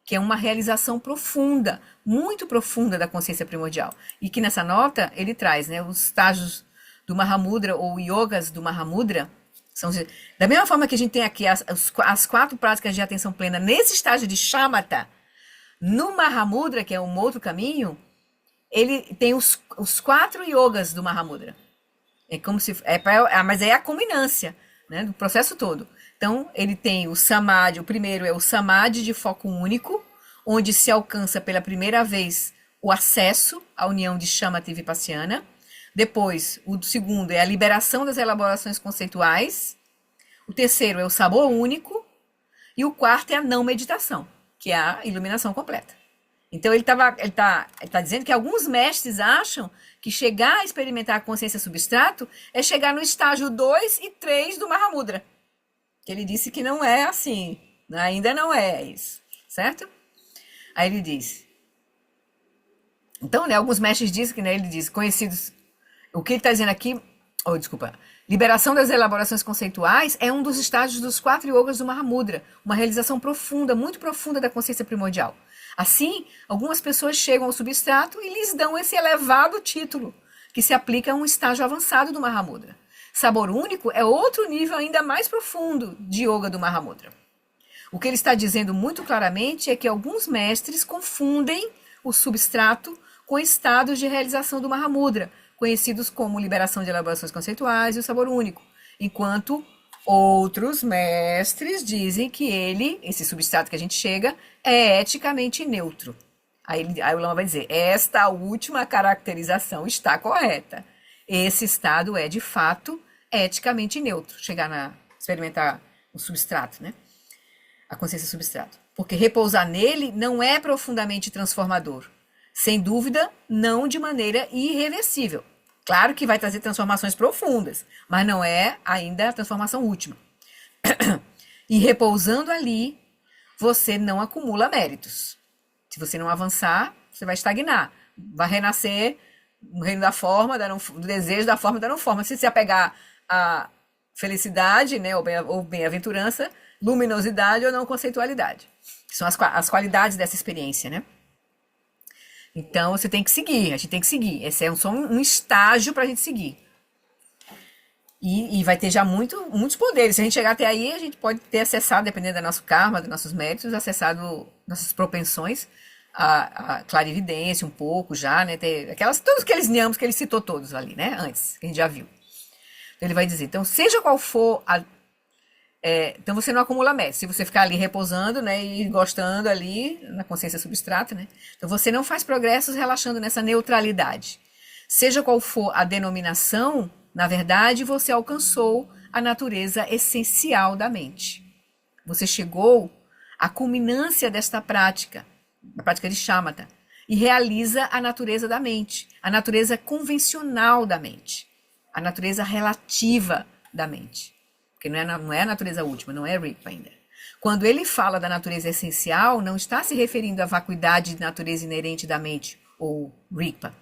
que é uma realização profunda, muito profunda da consciência primordial. E que nessa nota ele traz, né, os estágios do Mahamudra ou yogas do Mahamudra. São, da mesma forma que a gente tem aqui as 4 práticas de atenção plena nesse estágio de shamatha, no Mahamudra, que é um outro caminho, ele tem os 4 yogas do Mahamudra. É como se, mas é a culminância, né, do processo todo. Então, ele tem o samadhi, o primeiro é o samadhi de foco único, onde se alcança pela primeira vez o acesso à união de shamatha e vipassana. Depois, o segundo é a liberação das elaborações conceituais. O terceiro é o sabor único. E o quarto é a não meditação, que é a iluminação completa. Então, ele tá dizendo que alguns mestres acham que chegar a experimentar a consciência substrato é chegar no estágio 2 e 3 do Mahamudra. Que ele disse que não é assim, ainda não é isso, certo? Aí ele diz, então, né, alguns mestres dizem que, né, ele diz, conhecidos, o que ele está dizendo aqui, liberação das elaborações conceituais é um dos estágios dos 4 yogas do Mahamudra, uma realização profunda, muito profunda da consciência primordial. Assim, algumas pessoas chegam ao substrato e lhes dão esse elevado título, que se aplica a um estágio avançado do Mahamudra. Sabor único é outro nível ainda mais profundo de yoga do Mahamudra. O que ele está dizendo muito claramente é que alguns mestres confundem o substrato com estados de realização do Mahamudra, conhecidos como liberação de elaborações conceituais e o sabor único, enquanto outros mestres dizem que esse substrato que a gente chega, é eticamente neutro. Aí o Lama vai dizer, esta última caracterização está correta. Esse estado é, de fato, eticamente neutro, experimentar o substrato, né? A consciência substrato. Porque repousar nele não é profundamente transformador. Sem dúvida, não de maneira irreversível. Claro que vai trazer transformações profundas, mas não é ainda a transformação última. E repousando ali, você não acumula méritos. Se você não avançar, você vai estagnar. Vai renascer no reino da forma, do desejo da forma, dando forma. Se você apegar a felicidade, né, ou bem-aventurança, luminosidade ou não conceitualidade. São as qualidades dessa experiência, né? Então, você tem que seguir, a gente tem que seguir. Esse é só um estágio para a gente seguir. E vai ter já muitos poderes. Se a gente chegar até aí, a gente pode ter acessado, dependendo do nosso karma, dos nossos méritos, acessado nossas propensões, a clarividência um pouco já, né? Ter todos aqueles niyamas que ele citou todos ali, né? Antes, que a gente já viu. Então, ele vai dizer, então, seja qual for então você não acumula méritos. Se você ficar ali repousando, né, e gostando ali na consciência substrata, né, então você não faz progressos relaxando nessa neutralidade. Seja qual for a denominação, na verdade, você alcançou a natureza essencial da mente. Você chegou à culminância desta prática, a prática de shamatha, e realiza a natureza da mente, a natureza convencional da mente, a natureza relativa da mente. Porque não é a natureza última, não é Rigpa ainda. Quando ele fala da natureza essencial, não está se referindo à vacuidade de natureza inerente da mente, ou Rigpa.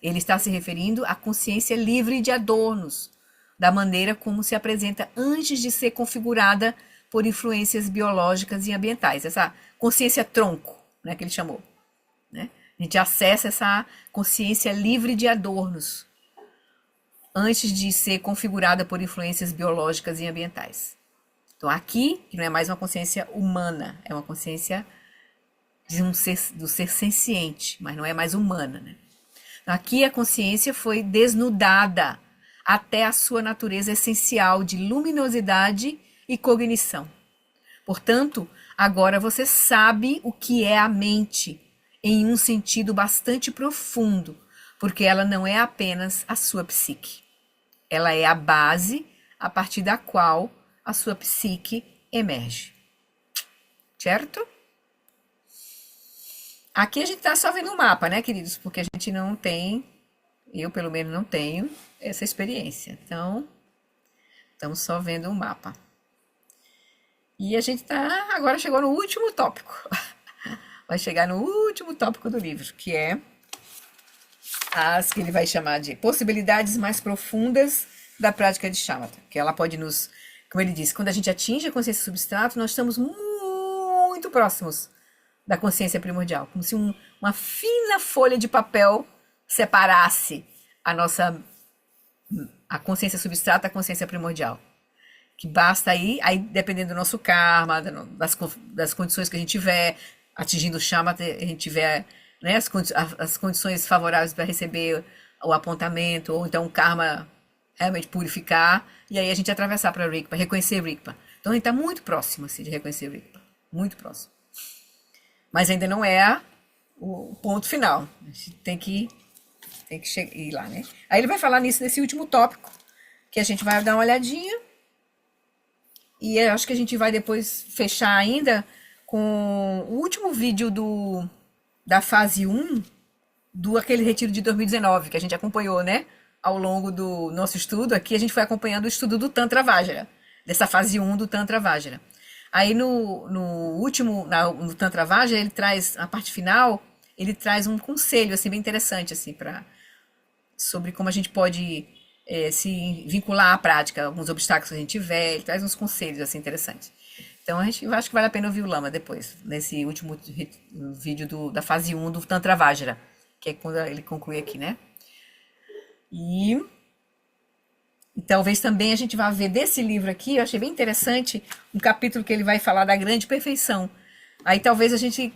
Ele está se referindo à consciência livre de adornos, da maneira como se apresenta antes de ser configurada por influências biológicas e ambientais. Essa consciência tronco, né, que ele chamou. Né? A gente acessa essa consciência livre de adornos, antes de ser configurada por influências biológicas e ambientais. Então, aqui, que não é mais uma consciência humana, é uma consciência do ser senciente, mas não é mais humana. Né? Então, aqui a consciência foi desnudada até a sua natureza essencial de luminosidade e cognição. Portanto, agora você sabe o que é a mente, em um sentido bastante profundo, porque ela não é apenas a sua psique. Ela é a base a partir da qual a sua psique emerge. Certo? Aqui a gente está só vendo um mapa, né, queridos? Porque a gente não tem, eu pelo menos não tenho essa experiência. Então, estamos só vendo um mapa. E a gente agora chegou no último tópico. Vai chegar no último tópico do livro, que é as que ele vai chamar de possibilidades mais profundas da prática de shamatha. Que ela pode nos, como ele disse, quando a gente atinge a consciência substrato, nós estamos muito próximos da consciência primordial, como se uma fina folha de papel separasse a consciência substrata da consciência primordial. Que basta aí dependendo do nosso karma, das condições que a gente tiver, atingindo o shamatha, a gente tiver, né, as condições favoráveis para receber o apontamento, ou então o karma realmente purificar, e aí a gente atravessar para Rigpa, reconhecer Rigpa. Então a gente está muito próximo assim, de reconhecer Rigpa, muito próximo. Mas ainda não é o ponto final. A gente tem que ir lá, né? Aí ele vai falar nisso nesse último tópico, que a gente vai dar uma olhadinha. E eu acho que a gente vai depois fechar ainda com o último vídeo da fase 1 do aquele retiro de 2019, que a gente acompanhou, né? Ao longo do nosso estudo. Aqui a gente foi acompanhando o estudo do Tantra Vajra, dessa fase 1 do Tantra Vajra. Aí no Tantra Vajra, ele traz, a parte final, ele traz um conselho, assim, bem interessante, assim, sobre como a gente pode se vincular à prática, alguns obstáculos que a gente tiver, ele traz uns conselhos, assim, interessantes. Então, eu acho que vale a pena ouvir o Lama depois, nesse último vídeo da fase 1 do Tantra Vajra, que é quando ele conclui aqui, né? E talvez também a gente vá ver desse livro aqui, eu achei bem interessante, um capítulo que ele vai falar da grande perfeição. Aí talvez a gente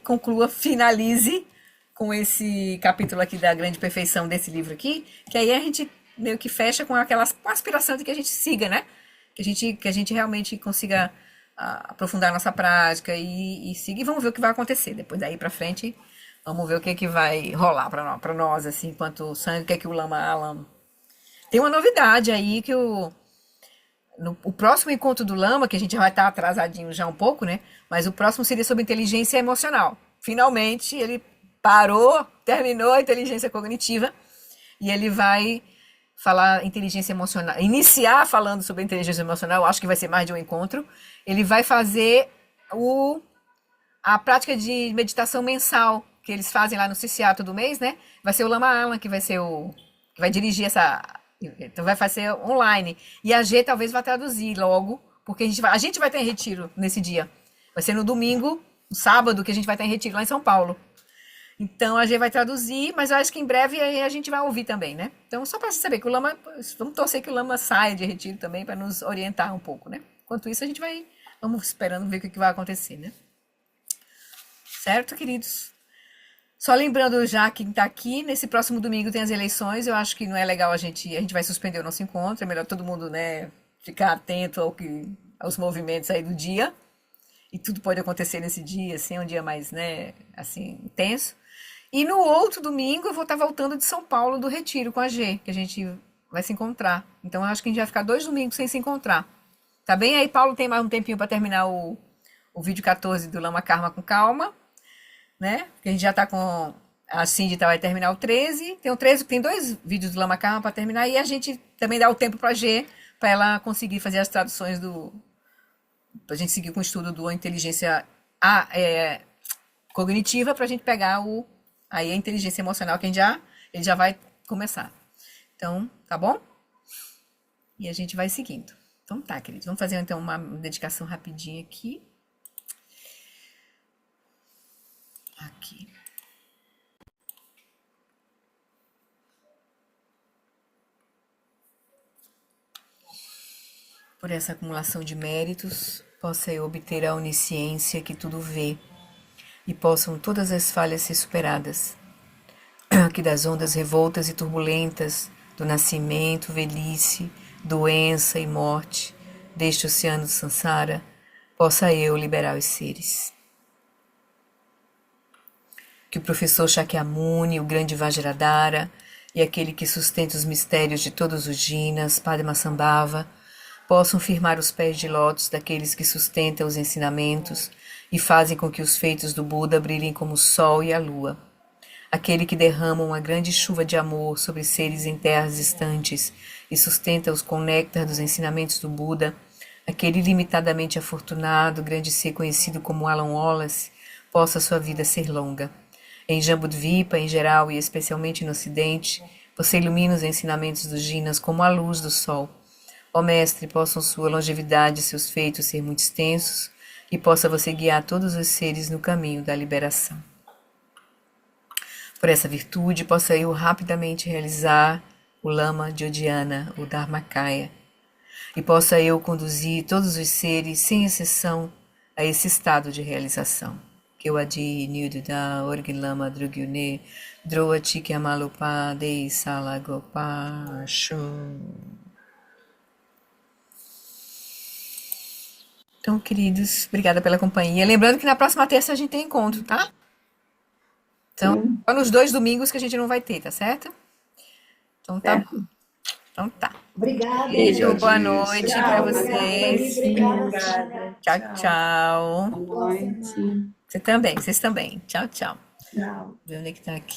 finalize com esse capítulo aqui da grande perfeição desse livro aqui, que aí a gente meio que fecha com com a aspiração de que a gente siga, né? Que a gente realmente consiga aprofundar a nossa prática e seguir. E vamos ver o que vai acontecer. Depois daí pra frente, vamos ver o que vai rolar pra nós, assim, enquanto sangue, o que o Lama Alam. Tem uma novidade aí que o próximo encontro do Lama, que a gente já vai estar atrasadinho já um pouco, né? Mas o próximo seria sobre inteligência emocional. Finalmente, ele terminou a inteligência cognitiva e ele vai falar inteligência emocional, iniciar falando sobre inteligência emocional, acho que vai ser mais de um encontro. Ele vai fazer a prática de meditação mensal que eles fazem lá no CCA todo mês, né? Vai ser o Lama Alam que vai dirigir então vai fazer online. E a G talvez vá traduzir logo, porque a gente vai estar em retiro nesse dia. Vai ser no domingo, no sábado, que a gente vai estar em retiro lá em São Paulo. Então a G vai traduzir, mas eu acho que em breve a gente vai ouvir também, né? Então só para você saber que o Lama, vamos torcer que o Lama saia de retiro também para nos orientar um pouco, né? Enquanto isso vamos esperando ver o que vai acontecer, né? Certo, queridos? Só lembrando já quem está aqui, nesse próximo domingo tem as eleições, eu acho que não é legal a gente vai suspender o nosso encontro, é melhor todo mundo, né, ficar atento aos movimentos aí do dia, e tudo pode acontecer nesse dia, assim, é um dia mais, né, assim, intenso. E no outro domingo eu vou estar voltando de São Paulo do retiro com a G, que a gente vai se encontrar. Então eu acho que a gente vai ficar 2 domingos sem se encontrar. Tá bem? Aí Paulo tem mais um tempinho para terminar o vídeo 14 do Lama Karma com calma, né? Porque a gente já está com a Cindy vai terminar o 13. Tem 2 vídeos do Lama Karma para terminar e a gente também dá o tempo para a G, para ela conseguir fazer as traduções pra gente seguir com o estudo do inteligência cognitiva, para a gente pegar a inteligência emocional que ele já vai começar. Então, tá bom? E a gente vai seguindo. Então tá, queridos. Vamos fazer então uma dedicação rapidinha aqui. Aqui. Por essa acumulação de méritos, possa eu obter a onisciência que tudo vê, e possam todas as falhas ser superadas, que das ondas revoltas e turbulentas do nascimento, velhice, doença e morte deste oceano de Sansara, possa eu liberar os seres. Que o professor Shakyamuni, o grande Vajradhara e aquele que sustenta os mistérios de todos os jinas, Padmasambhava, possam firmar os pés de lótus daqueles que sustentam os ensinamentos e fazem com que os feitos do Buda brilhem como o sol e a lua. Aquele que derrama uma grande chuva de amor sobre seres em terras distantes e sustenta-os com o néctar dos ensinamentos do Buda, aquele ilimitadamente afortunado, grande ser conhecido como Alan Wallace, possa sua vida ser longa. Em Jambudvipa, em geral e especialmente no Ocidente, você ilumina os ensinamentos dos Jinas como a luz do sol. Ó Mestre, possam sua longevidade e seus feitos ser muito extensos e possa você guiar todos os seres no caminho da liberação. Por essa virtude, possa eu rapidamente realizar o Lama Jodhyana, o Dharmakaya, e possa eu conduzir todos os seres, sem exceção, a esse estado de realização. Que eu adi Nilduda Orgilama Drugyune Droati Amalupa Dei Salagopa Shum. Então, queridos, obrigada pela companhia. Lembrando que na próxima terça a gente tem encontro, tá? Então, só nos 2 domingos que a gente não vai ter, tá certo? Então tá bom. Então tá. Obrigada. Beijo, boa Obrigadíssimo. noite Tchau, pra obrigada, vocês. obrigada. Tchau, tchau. Boa noite. Você também, vocês também. Tchau, tchau. Tchau. Ver onde é que tá aqui.